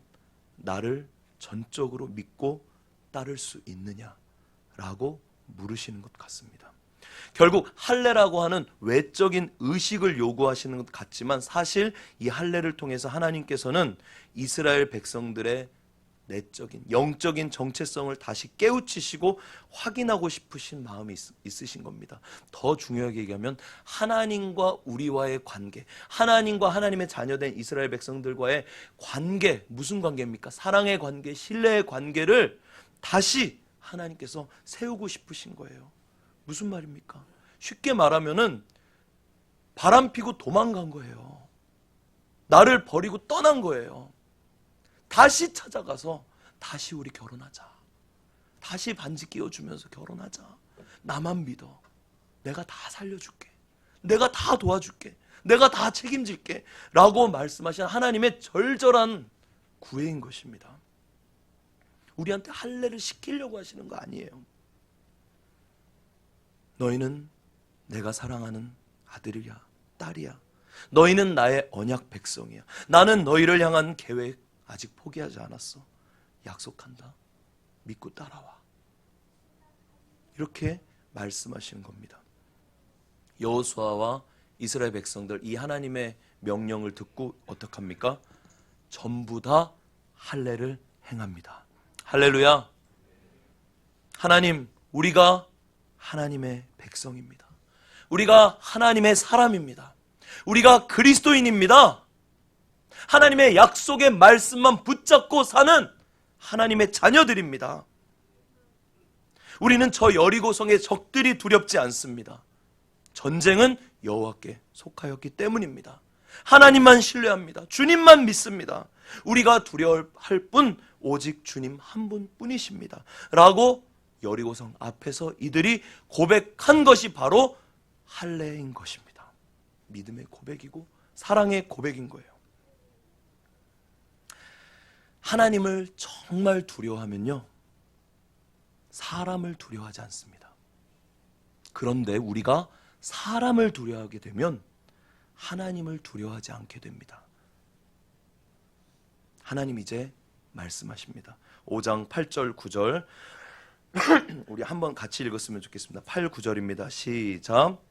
나를 전적으로 믿고 따를 수 있느냐? 라고 물으시는 것 같습니다. 결국 할례라고 하는 외적인 의식을 요구하시는 것 같지만 사실 이 할례를 통해서 하나님께서는 이스라엘 백성들의 내적인 영적인 정체성을 다시 깨우치시고 확인하고 싶으신 마음이 있으신 겁니다. 더 중요하게 얘기하면 하나님과 우리와의 관계, 하나님과 하나님의 자녀된 이스라엘 백성들과의 관계, 무슨 관계입니까? 사랑의 관계, 신뢰의 관계를 다시 하나님께서 세우고 싶으신 거예요. 무슨 말입니까? 쉽게 말하면은 바람 피고 도망간 거예요. 나를 버리고 떠난 거예요. 다시 찾아가서 다시 우리 결혼하자. 다시 반지 끼워주면서 결혼하자. 나만 믿어. 내가 다 살려줄게. 내가 다 도와줄게. 내가 다 책임질게. 라고 말씀하신 하나님의 절절한 구애인 것입니다. 우리한테 할례를 시키려고 하시는 거 아니에요. 너희는 내가 사랑하는 아들이야, 딸이야. 너희는 나의 언약 백성이야. 나는 너희를 향한 계획 아직 포기하지 않았어. 약속한다. 믿고 따라와. 이렇게 말씀하시는 겁니다. 여호수아와 이스라엘 백성들 이 하나님의 명령을 듣고 어떡합니까? 전부 다 할례를 행합니다. 할렐루야. 하나님, 우리가 하나님의 백성입니다. 우리가 하나님의 사람입니다. 우리가 그리스도인입니다. 하나님의 약속의 말씀만 붙잡고 사는 하나님의 자녀들입니다. 우리는 저 여리고성의 적들이 두렵지 않습니다. 전쟁은 여호와께 속하였기 때문입니다. 하나님만 신뢰합니다. 주님만 믿습니다. 우리가 두려워할 뿐 오직 주님 한 분뿐이십니다. 라고 여리고성 앞에서 이들이 고백한 것이 바로 할례인 것입니다. 믿음의 고백이고 사랑의 고백인 거예요. 하나님을 정말 두려워하면요, 사람을 두려워하지 않습니다. 그런데 우리가 사람을 두려워하게 되면 하나님을 두려워하지 않게 됩니다. 하나님 이제 말씀하십니다. 5장 8절 9절 우리 한번 같이 읽었으면 좋겠습니다. 8, 9절입니다. 시작.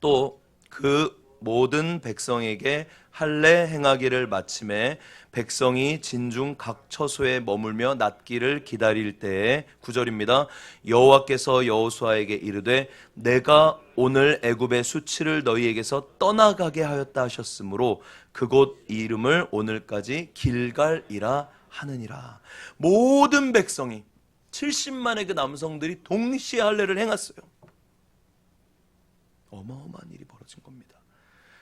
또 그 모든 백성에게 할례 행하기를 마침에 백성이 진중 각 처소에 머물며 낫기를 기다릴 때에 9절입니다. 여호와께서 여호수아에게 이르되 내가 오늘 애굽의 수치를 너희에게서 떠나가게 하였다 하셨으므로 그곳 이름을 오늘까지 길갈이라 하느니라. 모든 백성이 70만의 그 남성들이 동시에 할례를 행했어요. 어마어마한 일이 벌어진 겁니다.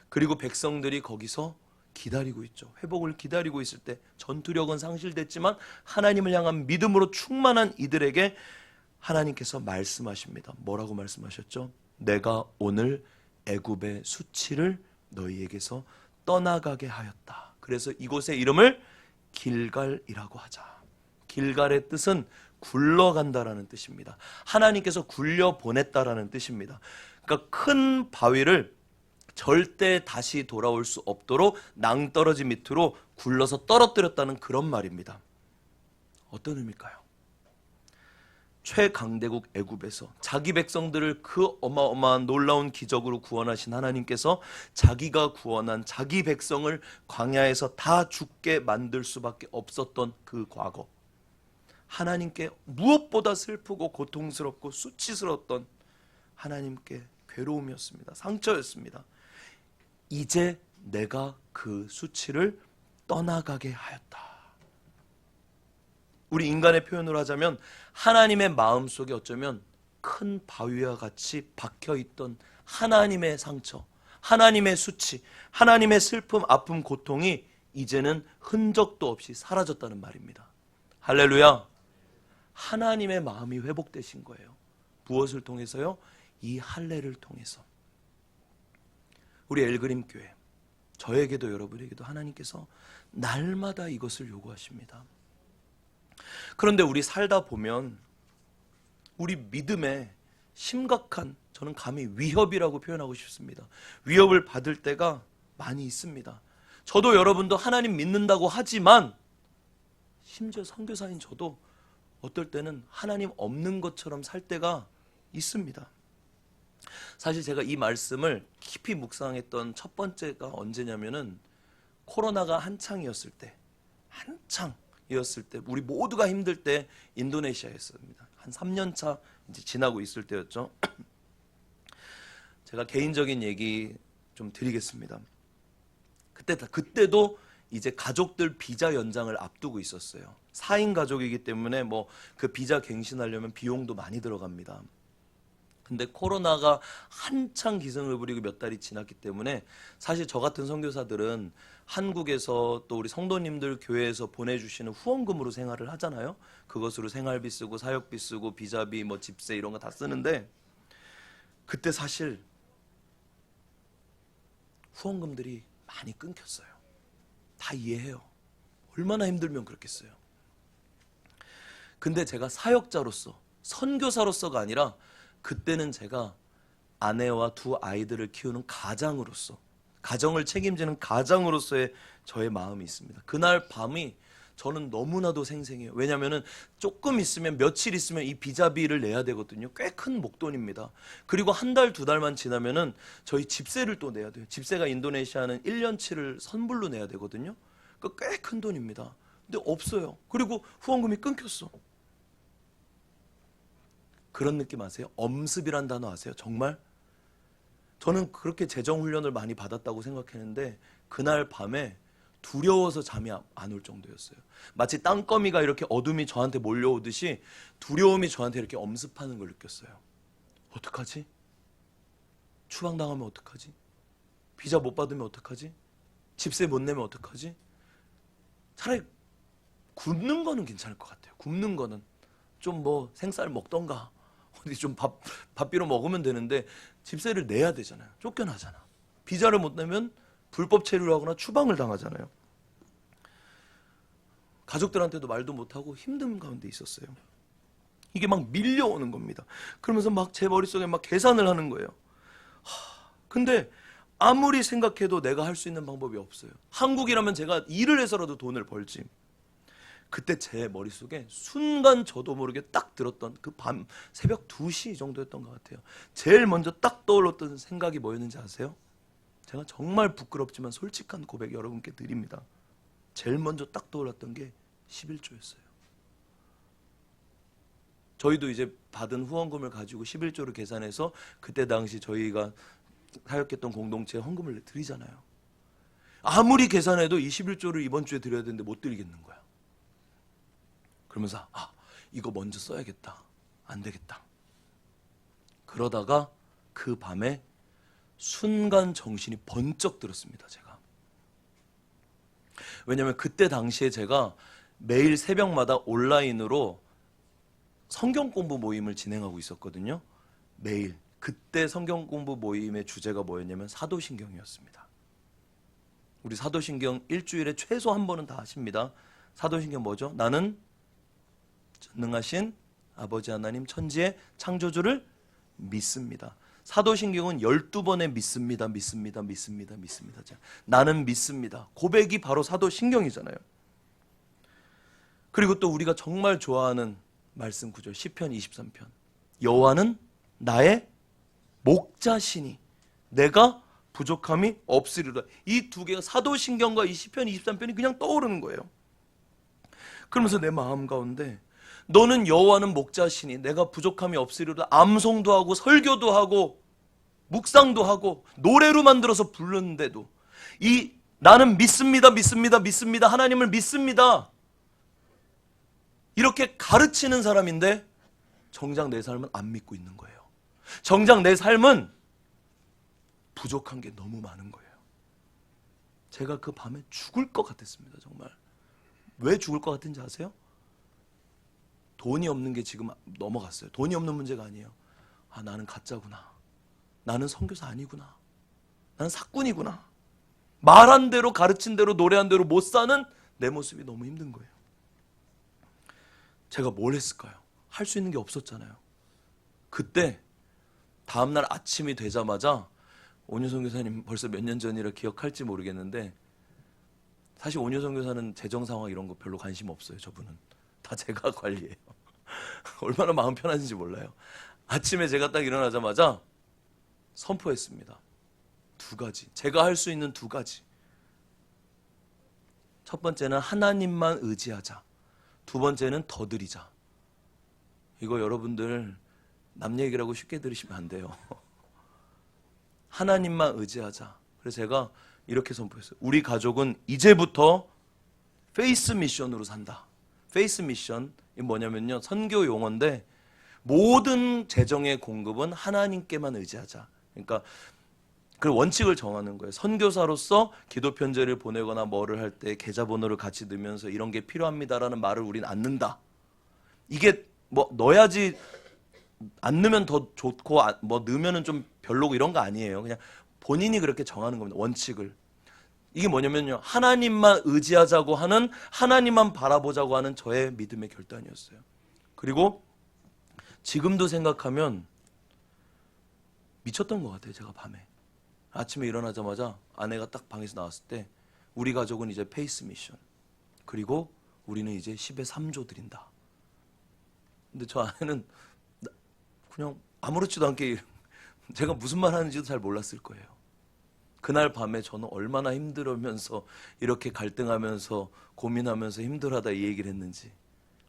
그리고 백성들이 거기서 기다리고 있죠. 회복을 기다리고 있을 때 전투력은 상실됐지만 하나님을 향한 믿음으로 충만한 이들에게 하나님께서 말씀하십니다. 뭐라고 말씀하셨죠? 내가 오늘 애굽의 수치를 너희에게서 떠나가게 하였다. 그래서 이곳의 이름을 길갈이라고 하자. 길갈의 뜻은 굴러간다라는 뜻입니다. 하나님께서 굴려 보냈다라는 뜻입니다. 그러니까 큰 바위를 절대 다시 돌아올 수 없도록 낭떠러지 밑으로 굴러서 떨어뜨렸다는 그런 말입니다. 어떤 의미일까요? 최강대국 애굽에서 자기 백성들을 그 어마어마한 놀라운 기적으로 구원하신 하나님께서 자기가 구원한 자기 백성을 광야에서 다 죽게 만들 수밖에 없었던 그 과거, 하나님께 무엇보다 슬프고 고통스럽고 수치스러웠던 하나님께 괴로움이었습니다. 상처였습니다. 이제 내가 그 수치를 떠나가게 하였다. 우리 인간의 표현으로 하자면 하나님의 마음속에 어쩌면 큰 바위와 같이 박혀있던 하나님의 상처, 하나님의 수치, 하나님의 슬픔, 아픔, 고통이 이제는 흔적도 없이 사라졌다는 말입니다. 할렐루야. 하나님의 마음이 회복되신 거예요. 무엇을 통해서요? 이 할례를 통해서. 우리 엘그림 교회, 저에게도 여러분에게도 하나님께서 날마다 이것을 요구하십니다. 그런데 우리 살다 보면 우리 믿음에 심각한, 저는 감히 위협이라고 표현하고 싶습니다. 위협을 받을 때가 많이 있습니다. 저도 여러분도 하나님 믿는다고 하지만 심지어 선교사인 저도 어떨 때는 하나님 없는 것처럼 살 때가 있습니다. 사실 제가 이 말씀을 깊이 묵상했던 첫 번째가 언제냐면은 코로나가 한창이었을 때, 우리 모두가 힘들 때 인도네시아였습니다. 한 3년 차 이제 지나고 있을 때였죠. 제가 개인적인 얘기 좀 드리겠습니다. 그때도 이제 가족들 비자 연장을 앞두고 있었어요. 4인 가족이기 때문에 뭐 그 비자 갱신하려면 비용도 많이 들어갑니다. 근데 코로나가 한창 기승을 부리고 몇 달이 지났기 때문에 사실 저 같은 선교사들은 한국에서 또 우리 성도님들 교회에서 보내주시는 후원금으로 생활을 하잖아요. 그것으로 생활비 쓰고 사역비 쓰고 비자비 뭐 집세 이런 거 다 쓰는데 그때 사실 후원금들이 많이 끊겼어요. 다 이해해요. 얼마나 힘들면 그렇겠어요. 근데 제가 사역자로서, 선교사로서가 아니라 그때는 제가 아내와 두 아이들을 키우는 가장으로서, 가정을 책임지는 가장으로서의 저의 마음이 있습니다. 그날 밤이 저는 너무나도 생생해요. 왜냐하면 조금 있으면, 며칠 있으면 이 비자비를 내야 되거든요. 꽤 큰 목돈입니다. 그리고 한 달, 두 달만 지나면은 저희 집세를 또 내야 돼요. 집세가 인도네시아는 1년치를 선불로 내야 되거든요. 그 꽤 큰 돈입니다. 근데 없어요. 그리고 후원금이 끊겼어. 그런 느낌 아세요? 엄습이란 단어 아세요? 정말? 저는 그렇게 재정훈련을 많이 받았다고 생각했는데 그날 밤에 두려워서 잠이 안 올 정도였어요. 마치 땅거미가 이렇게 어둠이 저한테 몰려오듯이 두려움이 저한테 이렇게 엄습하는 걸 느꼈어요. 어떡하지? 추방당하면 어떡하지? 비자 못 받으면 어떡하지? 집세 못 내면 어떡하지? 차라리 굶는 거는 괜찮을 것 같아요. 굶는 거는 좀 뭐 생쌀 먹던가 어디 좀 밥비로 먹으면 되는데 집세를 내야 되잖아요. 쫓겨나잖아. 비자를 못 내면 불법 체류를 하거나 추방을 당하잖아요. 가족들한테도 말도 못하고 힘든 가운데 있었어요. 이게 막 밀려오는 겁니다. 그러면서 막 제 머릿속에 막 계산을 하는 거예요. 근데 아무리 생각해도 내가 할 수 있는 방법이 없어요. 한국이라면 제가 일을 해서라도 돈을 벌지. 그때 제 머릿속에 순간 저도 모르게 딱 들었던 그 밤 새벽 2시 정도였던 것 같아요. 제일 먼저 딱 떠올랐던 생각이 뭐였는지 아세요? 제가 정말 부끄럽지만 솔직한 고백 여러분께 드립니다. 제일 먼저 딱 떠올랐던 게 11조였어요. 저희도 이제 받은 후원금을 가지고 11조를 계산해서 그때 당시 저희가 사역했던 공동체에 헌금을 드리잖아요. 아무리 계산해도 이 11조를 이번 주에 드려야 되는데 못 드리겠는 거야. 그러면서 이거 먼저 써야겠다. 안 되겠다. 그러다가 그 밤에 순간 정신이 번쩍 들었습니다. 제가. 왜냐하면 그때 당시에 제가 매일 새벽마다 온라인으로 성경 공부 모임을 진행하고 있었거든요. 매일. 그때 성경 공부 모임의 주제가 뭐였냐면 사도신경이었습니다. 우리 사도신경 일주일에 최소 한 번은 다 하십니다. 사도신경 뭐죠? 나는 전능하신 아버지 하나님 천지의 창조주를 믿습니다. 사도신경은 12번의 믿습니다. 나는 믿습니다. 고백이 바로 사도신경이잖아요. 그리고 또 우리가 정말 좋아하는 말씀 구절 시편 23편. 여호와는 나의 목자시니 내가 부족함이 없으리로다. 이 두 개가 사도신경과 이 시편 23편이 그냥 떠오르는 거예요. 그러면서 내 마음 가운데 너는 여호와는 목자시니 내가 부족함이 없으리로다. 암송도 하고 설교도 하고 묵상도 하고 노래로 만들어서 부르는데도 이 나는 믿습니다. 하나님을 믿습니다. 이렇게 가르치는 사람인데 정작 내 삶은 안 믿고 있는 거예요. 정작 내 삶은 부족한 게 너무 많은 거예요. 제가 그 밤에 죽을 것 같았습니다. 정말. 왜 죽을 것 같은지 아세요? 돈이 없는 게 지금 넘어갔어요. 돈이 없는 문제가 아니에요. 나는 가짜구나. 나는 선교사 아니구나. 나는 사꾼이구나. 말한 대로 가르친 대로 노래한 대로 못 사는 내 모습이 너무 힘든 거예요. 제가 뭘 했을까요? 할 수 있는 게 없었잖아요. 그때 다음날 아침이 되자마자 온유성 교사님 벌써 몇 년 전이라 기억할지 모르겠는데 사실 온유성 교사는 재정 상황 이런 거 별로 관심 없어요. 저분은 다 제가 관리해요. 얼마나 마음 편한지 몰라요. 아침에 제가 딱 일어나자마자 선포했습니다. 2가지. 제가 할 수 있는 2가지. 첫 번째는 하나님만 의지하자. 2번째는 더 드리자. 이거 여러분들 남 얘기라고 쉽게 들으시면 안 돼요. 하나님만 의지하자. 그래서 제가 이렇게 선포했어요. 우리 가족은 이제부터 페이스 미션으로 산다. 페이스 미션이 뭐냐면요. 선교 용어인데 모든 재정의 공급은 하나님께만 의지하자. 그러니까 그 원칙을 정하는 거예요. 선교사로서 기도 편지를 보내거나 뭐를 할 때 계좌번호를 같이 넣으면서 이런 게 필요합니다라는 말을 우리는 안 넣는다. 이게 뭐 넣어야지 안 넣으면 더 좋고 뭐 넣으면은 좀 별로고 이런 거 아니에요. 그냥 본인이 그렇게 정하는 겁니다. 원칙을. 이게 뭐냐면요. 하나님만 의지하자고 하는 하나님만 바라보자고 하는 저의 믿음의 결단이었어요. 그리고 지금도 생각하면 미쳤던 것 같아요. 제가 밤에. 아침에 일어나자마자 아내가 딱 방에서 나왔을 때 우리 가족은 이제 페이스 미션. 그리고 우리는 이제 10에 3조 드린다. 근데 저 아내는 그냥 아무렇지도 않게 제가 무슨 말 하는지도 잘 몰랐을 거예요. 그날 밤에 저는 얼마나 힘들으면서 이렇게 갈등하면서 고민하면서 힘들하다 이 얘기를 했는지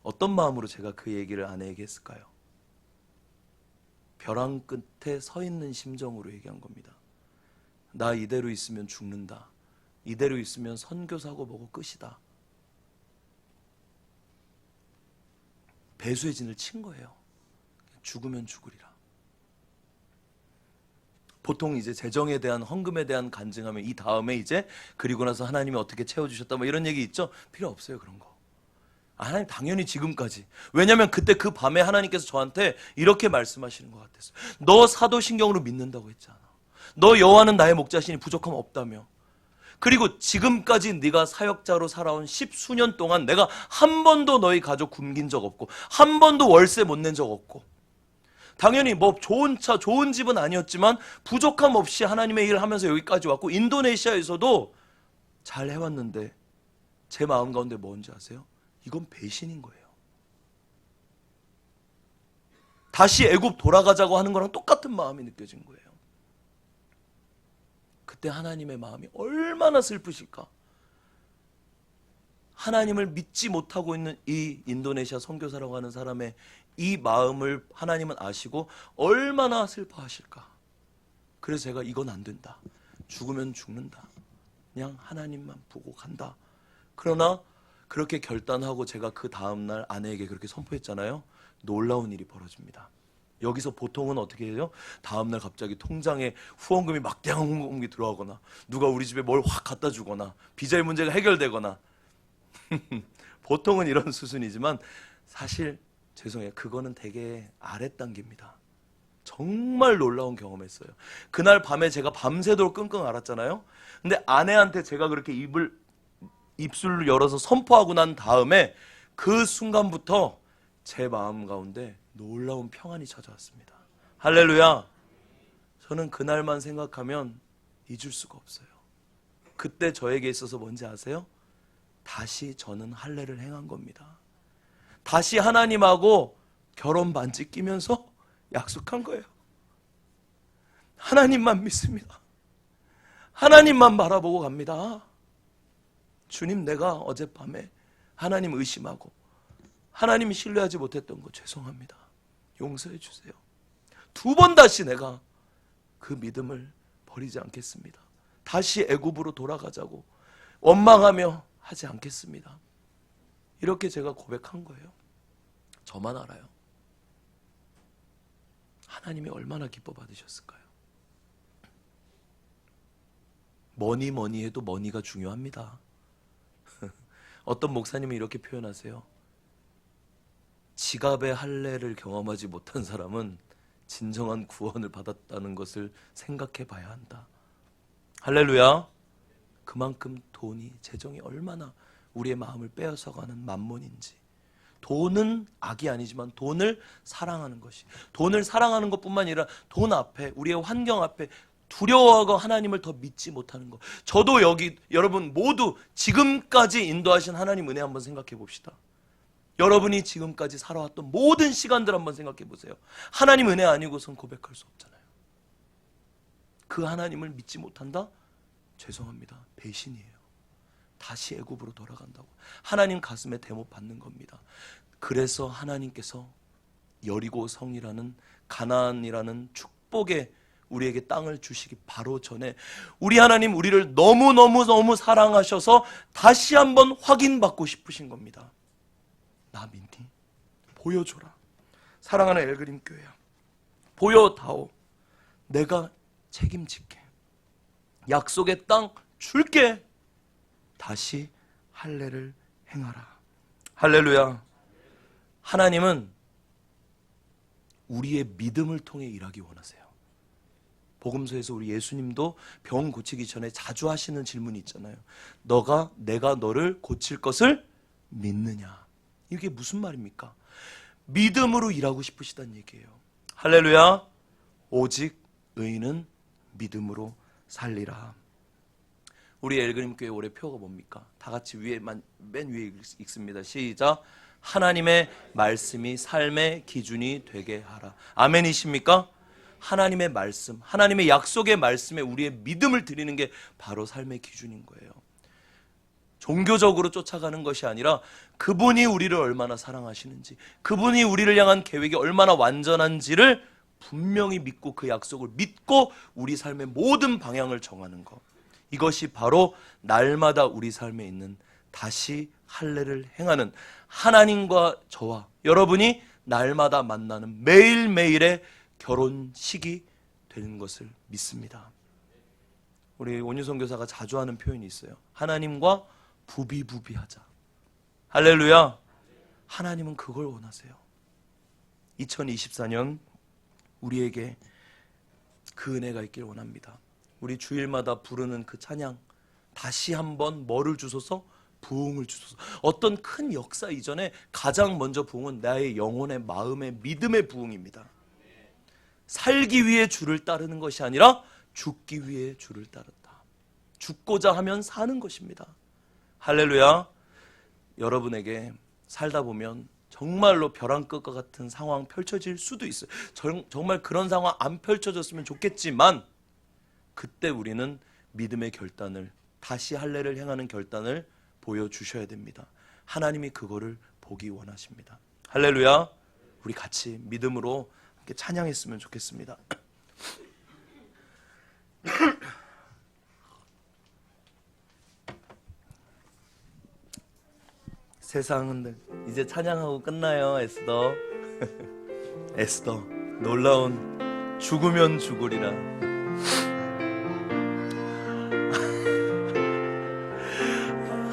어떤 마음으로 제가 그 얘기를 아내에게 했을까요? 벼랑 끝에 서 있는 심정으로 얘기한 겁니다. 나 이대로 있으면 죽는다. 이대로 있으면 선교사고 뭐고 끝이다. 배수의 진을 친 거예요. 죽으면 죽으리라. 보통 이제 재정에 대한 헌금에 대한 간증하면 이 다음에 이제 그리고 나서 하나님이 어떻게 채워주셨다 뭐 이런 얘기 있죠? 필요 없어요. 그런 거. 하나님 당연히 지금까지. 왜냐하면 그때 그 밤에 하나님께서 저한테 이렇게 말씀하시는 것 같았어요. 너 사도신경으로 믿는다고 했잖아. 너 여호와는 나의 목자시니 부족함 없다며. 그리고 지금까지 네가 사역자로 살아온 10수년 동안 내가 한 번도 너희 가족 굶긴 적 없고 한 번도 월세 못 낸 적 없고 당연히 뭐 좋은 차 좋은 집은 아니었지만 부족함 없이 하나님의 일을 하면서 여기까지 왔고 인도네시아에서도 잘 해왔는데 제 마음 가운데 뭔지 아세요? 이건 배신인 거예요. 다시 애굽 돌아가자고 하는 거랑 똑같은 마음이 느껴진 거예요. 그때 하나님의 마음이 얼마나 슬프실까. 하나님을 믿지 못하고 있는 이 인도네시아 선교사라고 하는 사람의 이 마음을 하나님은 아시고 얼마나 슬퍼하실까. 그래서 제가 이건 안 된다. 죽으면 죽는다. 그냥 하나님만 보고 간다. 그러나 그렇게 결단하고 제가 그 다음날 아내에게 그렇게 선포했잖아요. 놀라운 일이 벌어집니다. 여기서 보통은 어떻게 해요? 다음날 갑자기 통장에 후원금이 막대한 후원금이 들어가거나 누가 우리 집에 뭘 확 갖다 주거나 비자의 문제가 해결되거나 보통은 이런 수순이지만 사실 죄송해요. 그거는 되게 아랫단계입니다. 정말 놀라운 경험했어요. 그날 밤에 제가 밤새도록 끙끙 앓았잖아요. 근데 아내한테 제가 그렇게 입술을 열어서 선포하고 난 다음에 그 순간부터 제 마음 가운데 놀라운 평안이 찾아왔습니다. 할렐루야. 저는 그날만 생각하면 잊을 수가 없어요. 그때 저에게 있어서 뭔지 아세요? 다시 저는 할례를 행한 겁니다. 다시 하나님하고 결혼 반지 끼면서 약속한 거예요. 하나님만 믿습니다. 하나님만 바라보고 갑니다. 주님, 내가 어젯밤에 하나님 의심하고 하나님이 신뢰하지 못했던 거 죄송합니다. 용서해 주세요. 2번 다시 내가 그 믿음을 버리지 않겠습니다. 다시 애굽으로 돌아가자고 원망하며 하지 않겠습니다. 이렇게 제가 고백한 거예요. 저만 알아요. 하나님이 얼마나 기뻐 받으셨을까요? 뭐니 해도 머니가 중요합니다. 어떤 목사님은 이렇게 표현하세요. 지갑의 할례를 경험하지 못한 사람은 진정한 구원을 받았다는 것을 생각해 봐야 한다. 할렐루야. 그만큼 돈이, 재정이 얼마나 우리의 마음을 빼앗아가는 만몬인지. 돈은 악이 아니지만 돈을 사랑하는 것이, 돈을 사랑하는 것뿐만 아니라 돈 앞에, 우리의 환경 앞에 두려워하고 하나님을 더 믿지 못하는 것. 저도 여기 여러분 모두 지금까지 인도하신 하나님 은혜 한번 생각해 봅시다. 여러분이 지금까지 살아왔던 모든 시간들 한번 생각해 보세요. 하나님 은혜 아니고선 고백할 수 없잖아요. 그 하나님을 믿지 못한다? 죄송합니다. 배신이에요. 다시 애굽으로 돌아간다고. 하나님 가슴에 대못 받는 겁니다. 그래서 하나님께서 여리고 성이라는 가나안이라는 축복의 우리에게 땅을 주시기 바로 전에 우리 하나님 우리를 너무너무 사랑하셔서 다시 한번 확인받고 싶으신 겁니다. 나 믿니? 보여줘라. 사랑하는 엘그림 교회야, 보여다오. 내가 책임질게. 약속의 땅 줄게. 다시 할례를 행하라. 할렐루야. 하나님은 우리의 믿음을 통해 일하기 원하세요. 복음서에서 우리 예수님도 병 고치기 전에 자주 하시는 질문이 있잖아요. 내가 너를 고칠 것을 믿느냐. 이게 무슨 말입니까? 믿음으로 일하고 싶으시다는 얘기예요. 할렐루야. 오직 의인은 믿음으로 살리라. 우리 엘그림 교회 올해 표어가 뭡니까? 다 같이 맨 위에 읽습니다. 시작. 하나님의 말씀이 삶의 기준이 되게 하라. 아멘이십니까? 하나님의 말씀, 하나님의 약속의 말씀에 우리의 믿음을 드리는 게 바로 삶의 기준인 거예요. 종교적으로 쫓아가는 것이 아니라 그분이 우리를 얼마나 사랑하시는지, 그분이 우리를 향한 계획이 얼마나 완전한지를 분명히 믿고 그 약속을 믿고 우리 삶의 모든 방향을 정하는 것. 이것이 바로 날마다 우리 삶에 있는 다시 할례를 행하는 하나님과 저와 여러분이 날마다 만나는 매일매일의 결혼식이 되는 것을 믿습니다. 우리 온유선 교사가 자주 하는 표현이 있어요. 하나님과 부비부비하자. 할렐루야. 하나님은 그걸 원하세요. 2024년 우리에게 그 은혜가 있길 원합니다. 우리 주일마다 부르는 그 찬양, 다시 한번 뭐를 주소서? 부흥을 주소서. 어떤 큰 역사 이전에 가장 먼저 부흥은 나의 영혼의 마음의 믿음의 부흥입니다. 살기 위해 주를 따르는 것이 아니라 죽기 위해 주를 따른다. 죽고자 하면 사는 것입니다. 할렐루야. 여러분에게 살다 보면 정말로 벼랑 끝과 같은 상황 펼쳐질 수도 있어요. 정말 그런 상황 안 펼쳐졌으면 좋겠지만 그때 우리는 믿음의 결단을, 다시 할례를 행하는 결단을 보여주셔야 됩니다. 하나님이 그거를 보기 원하십니다. 할렐루야. 우리 같이 믿음으로 함께 찬양했으면 좋겠습니다. 세상은 이제 찬양하고 끝나요. 에스더. 에스더 놀라운 죽으면 죽으리라.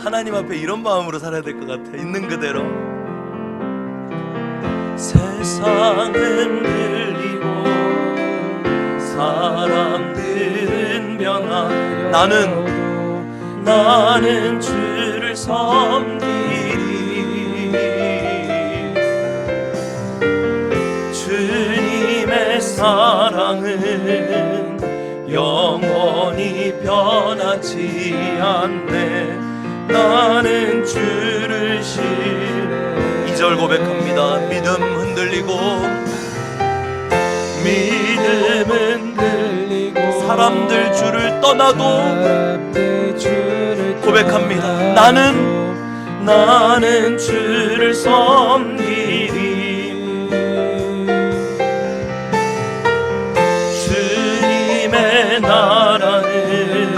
하나님 앞에 이런 마음으로 살아야 될 것 같아. 있는 그대로. 세상은 들리고 사람들은 변하여 나는 주를 섬기리. 주님의 사랑은 영원히 변하지 않네. 나는 주를 신뢰. 2절 고백합니다. 믿음 흔들리고 사람들 주를 떠나도 고백합니다. 나는 주를 섬기리. 주님의 나라는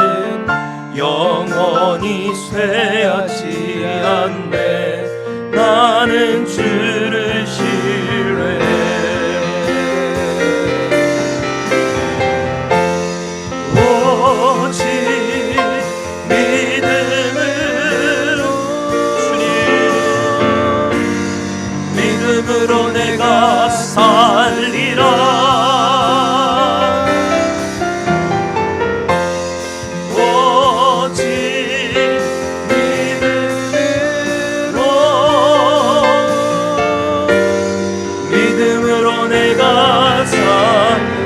영원히 쇠하지 않네. 나는 주를 신뢰해. 오직 믿음으로 믿음으로 내가 살리라.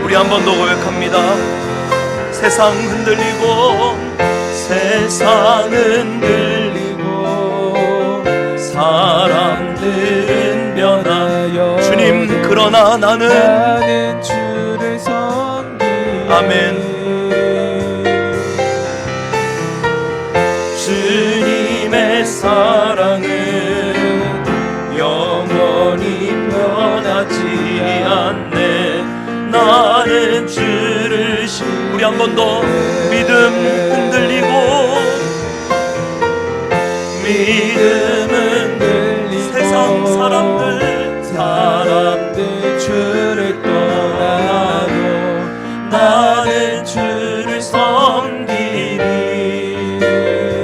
우리 한 번 더 고백합니다. 세상은 들리고 사람들은 변하여 주님 그러나 나는 주를 섬기리. 아멘. 주님의 사랑은 영원히 변하지 않네. 나는 주를 우리 한 번 더 믿음 흔들리고 세상 사람들 주를 떠나도 나는 주를 섬기리.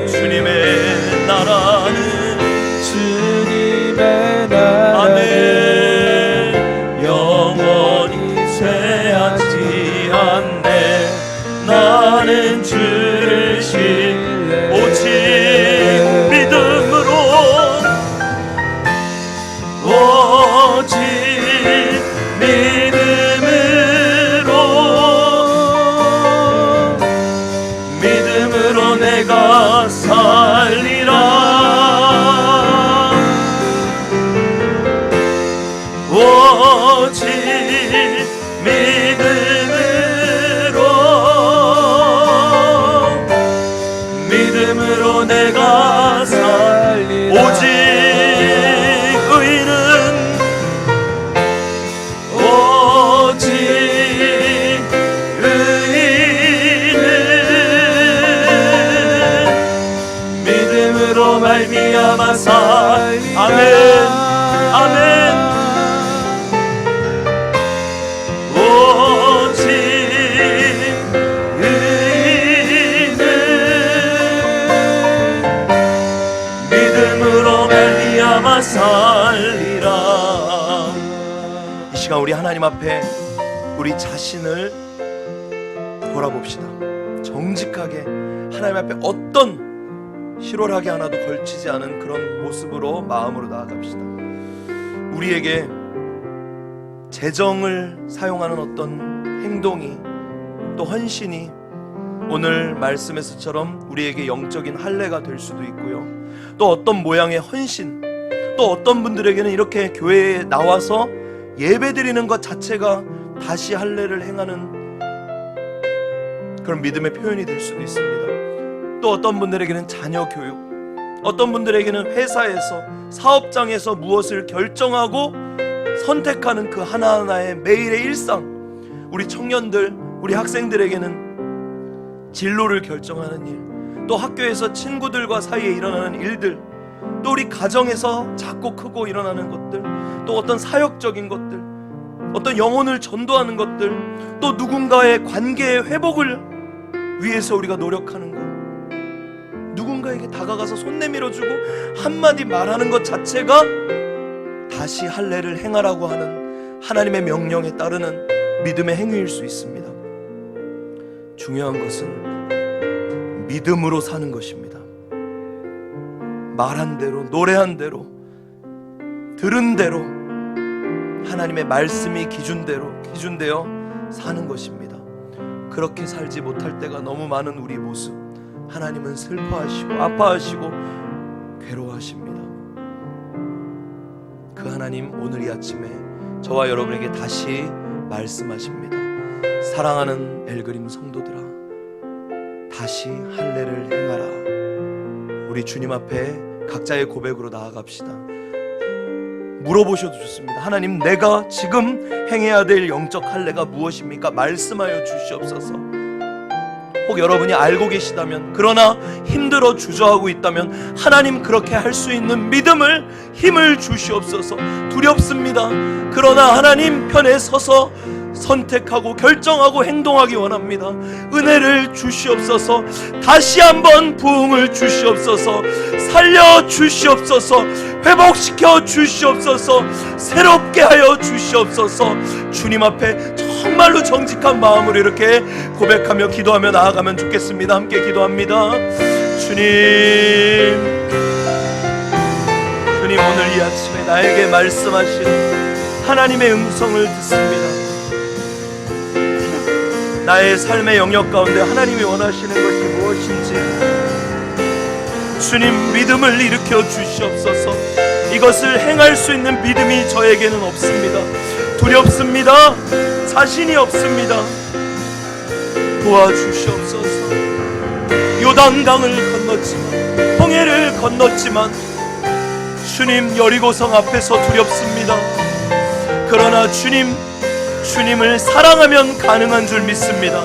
주님의 나라는 아멘. 영원히 쇠하지 않네. 나는 주를 신뢰. 오직 믿음으로 내가 살리라. 오직 믿음으로 내가 살리라. 오직 믿음으로 말미암아 살리라. 아멘. 아멘. 오직 의인은 믿음으로 말미암아 살리라. 이 시간 우리 하나님 앞에 우리 자신을 돌아봅시다. 정직하게 하나님 앞에 어떤 희롤하게 하나도 걸치지 않은 그런 모습으로 마음으로 나아갑시다. 우리에게 재정을 사용하는 어떤 행동이 또 헌신이 오늘 말씀에서처럼 우리에게 영적인 할례가 될 수도 있고요. 또 어떤 모양의 헌신, 또 어떤 분들에게는 이렇게 교회에 나와서 예배드리는 것 자체가 다시 할례를 행하는 그런 믿음의 표현이 될 수도 있습니다. 또 어떤 분들에게는 자녀 교육, 어떤 분들에게는 회사에서, 사업장에서 무엇을 결정하고 선택하는 그 하나하나의 매일의 일상, 우리 청년들, 우리 학생들에게는 진로를 결정하는 일, 또 학교에서 친구들과 사이에 일어나는 일들, 또 우리 가정에서 작고 크고 일어나는 것들, 또 어떤 사역적인 것들, 어떤 영혼을 전도하는 것들, 또 누군가의 관계의 회복을 위해서 우리가 노력하는 것, 누군가에게 다가가서 손 내밀어주고 한마디 말하는 것 자체가 다시 할례를 행하라고 하는 하나님의 명령에 따르는 믿음의 행위일 수 있습니다. 중요한 것은 믿음으로 사는 것입니다. 말한 대로, 노래한 대로, 들은 대로 하나님의 말씀이 기준되어 사는 것입니다. 그렇게 살지 못할 때가 너무 많은 우리 모습, 하나님은 슬퍼하시고 아파하시고 괴로워하십니다. 그 하나님, 오늘 이 아침에 저와 여러분에게 다시 말씀하십니다. 사랑하는 엘그림 성도들아, 다시 할례를 행하라. 우리 주님 앞에 각자의 고백으로 나아갑시다. 물어보셔도 좋습니다. 하나님, 내가 지금 행해야 될 영적 할례가 무엇입니까? 말씀하여 주시옵소서. 혹 여러분이 알고 계시다면, 그러나 힘들어 주저하고 있다면 하나님, 그렇게 할 수 있는 믿음을, 힘을 주시옵소서. 두렵습니다. 그러나 하나님 편에 서서 선택하고 결정하고 행동하기 원합니다. 은혜를 주시옵소서. 다시 한번 부흥을 주시옵소서. 살려 주시옵소서. 회복시켜 주시옵소서. 새롭게 하여 주시옵소서. 주님 앞에 정말로 정직한 마음으로 이렇게 고백하며 기도하며 나아가면 좋겠습니다. 함께 기도합니다. 주님, 오늘 이 아침에 나에게 말씀하시는 하나님의 음성을 듣습니다. 나의 삶의 영역 가운데 하나님이 원하시는 것이 무엇인지 주님, 믿음을 일으켜 주시옵소서. 이것을 행할 수 있는 믿음이 저에게는 없습니다. 두렵습니다. 자신이 없습니다. 도와주시옵소서. 요단강을 건넜지만, 홍해를 건넜지만 주님, 여리고성 앞에서 두렵습니다. 그러나 주님을 사랑하면 가능한 줄 믿습니다.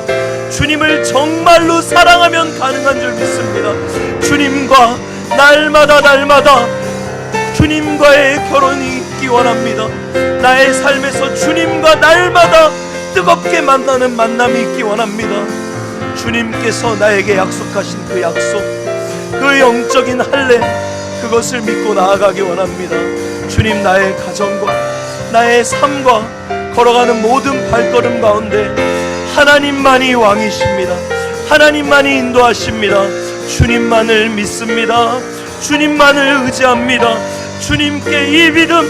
주님을 정말로 사랑하면 가능한 줄 믿습니다. 주님과 날마다 주님과의 결혼이 있기 원합니다. 나의 삶에서 주님과 날마다 뜨겁게 만나는 만남이 있기 원합니다. 주님께서 나에게 약속하신 그 약속, 그 영적인 할례, 그것을 믿고 나아가기 원합니다. 주님, 나의 가정과 나의 삶과 걸어가는 모든 발걸음 가운데 하나님만이 왕이십니다. 하나님만이 인도하십니다. 주님만을 믿습니다. 주님만을 의지합니다. 주님께 이 믿음,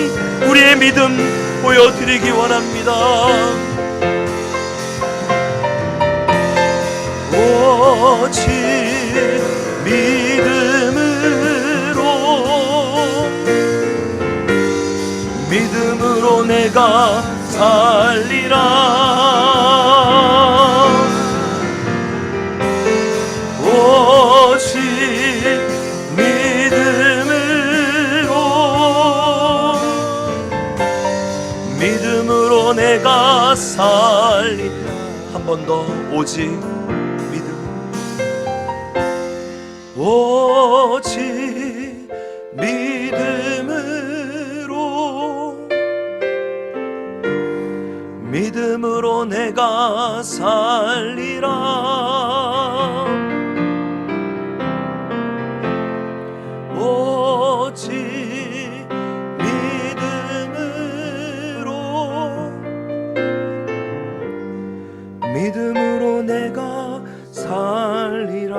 우리의 믿음 보여드리기 원합니다. 오직 믿음으로 내가 살리라. 오직 믿음으로 내가 살리라. 한 번 더, 오직 오직 믿음으로 내가 살리라. 오직 믿음으로 내가 살리라.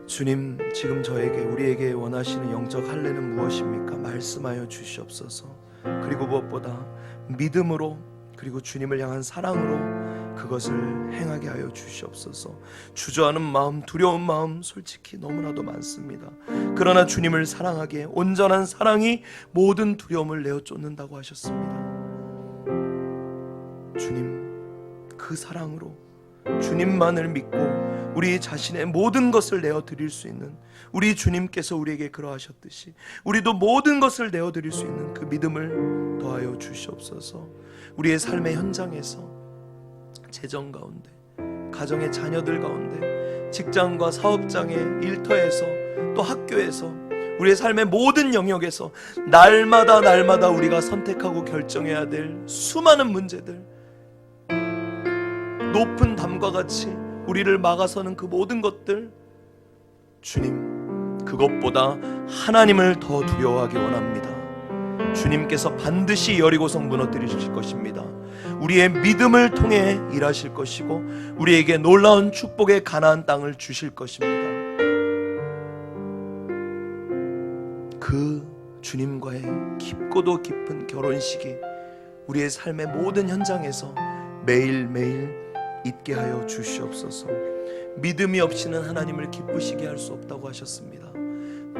주님, 지금 저에게, 우리에게 원하시는 영적 할례는 무엇입니까? 말씀하여 주시옵소서. 그리고 무엇보다 믿음으로, 그리고 주님을 향한 사랑으로 그것을 행하게 하여 주시옵소서. 주저하는 마음, 두려운 마음 솔직히 너무나도 많습니다. 그러나 주님을 사랑하기에 온전한 사랑이 모든 두려움을 내어 쫓는다고 하셨습니다. 주님, 그 사랑으로 주님만을 믿고 우리 자신의 모든 것을 내어드릴 수 있는, 우리 주님께서 우리에게 그러하셨듯이 우리도 모든 것을 내어드릴 수 있는 그 믿음을 더하여 주시옵소서. 우리의 삶의 현장에서, 재정 가운데, 가정의 자녀들 가운데, 직장과 사업장의 일터에서, 또 학교에서, 우리의 삶의 모든 영역에서 날마다 우리가 선택하고 결정해야 될 수많은 문제들, 높은 담과 같이 우리를 막아서는 그 모든 것들, 주님, 그것보다 하나님을 더 두려워하기 원합니다. 주님께서 반드시 여리고성 무너뜨리실 것입니다. 우리의 믿음을 통해 일하실 것이고 우리에게 놀라운 축복의 가나안 땅을 주실 것입니다. 그 주님과의 깊고도 깊은 결혼식이 우리의 삶의 모든 현장에서 매일매일 있게 하여 주시옵소서. 믿음이 없이는 하나님을 기쁘시게 할 수 없다고 하셨습니다.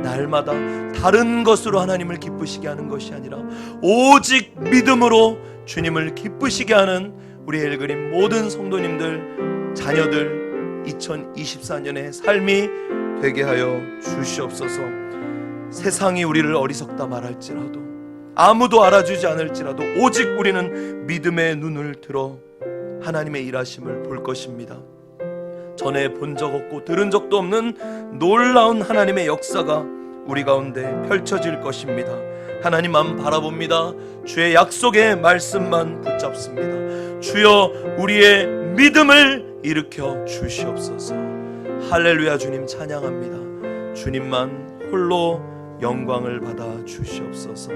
날마다 다른 것으로 하나님을 기쁘시게 하는 것이 아니라 오직 믿음으로 주님을 기쁘시게 하는 우리 엘그린 모든 성도님들, 자녀들 2024년의 삶이 되게 하여 주시옵소서. 세상이 우리를 어리석다 말할지라도, 아무도 알아주지 않을지라도 오직 우리는 믿음의 눈을 들어 하나님의 일하심을 볼 것입니다. 전에 본 적 없고 들은 적도 없는 놀라운 하나님의 역사가 우리 가운데 펼쳐질 것입니다. 하나님만 바라봅니다. 주의 약속의 말씀만 붙잡습니다. 주여, 우리의 믿음을 일으켜 주시옵소서. 할렐루야. 주님 찬양합니다. 주님만 홀로 영광을 받아 주시옵소서.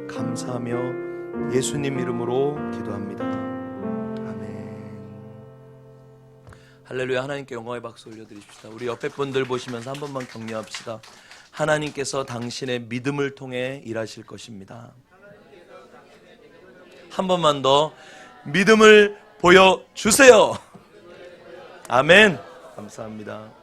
감사하며 예수님 이름으로 기도합니다. 할렐루야. 하나님께 영광의 박수 올려드립시다. 우리 옆에 분들 보시면서 한 번만 격려합시다. 하나님께서 당신의 믿음을 통해 일하실 것입니다. 한 번만 더 믿음을 보여주세요. 아멘. 감사합니다.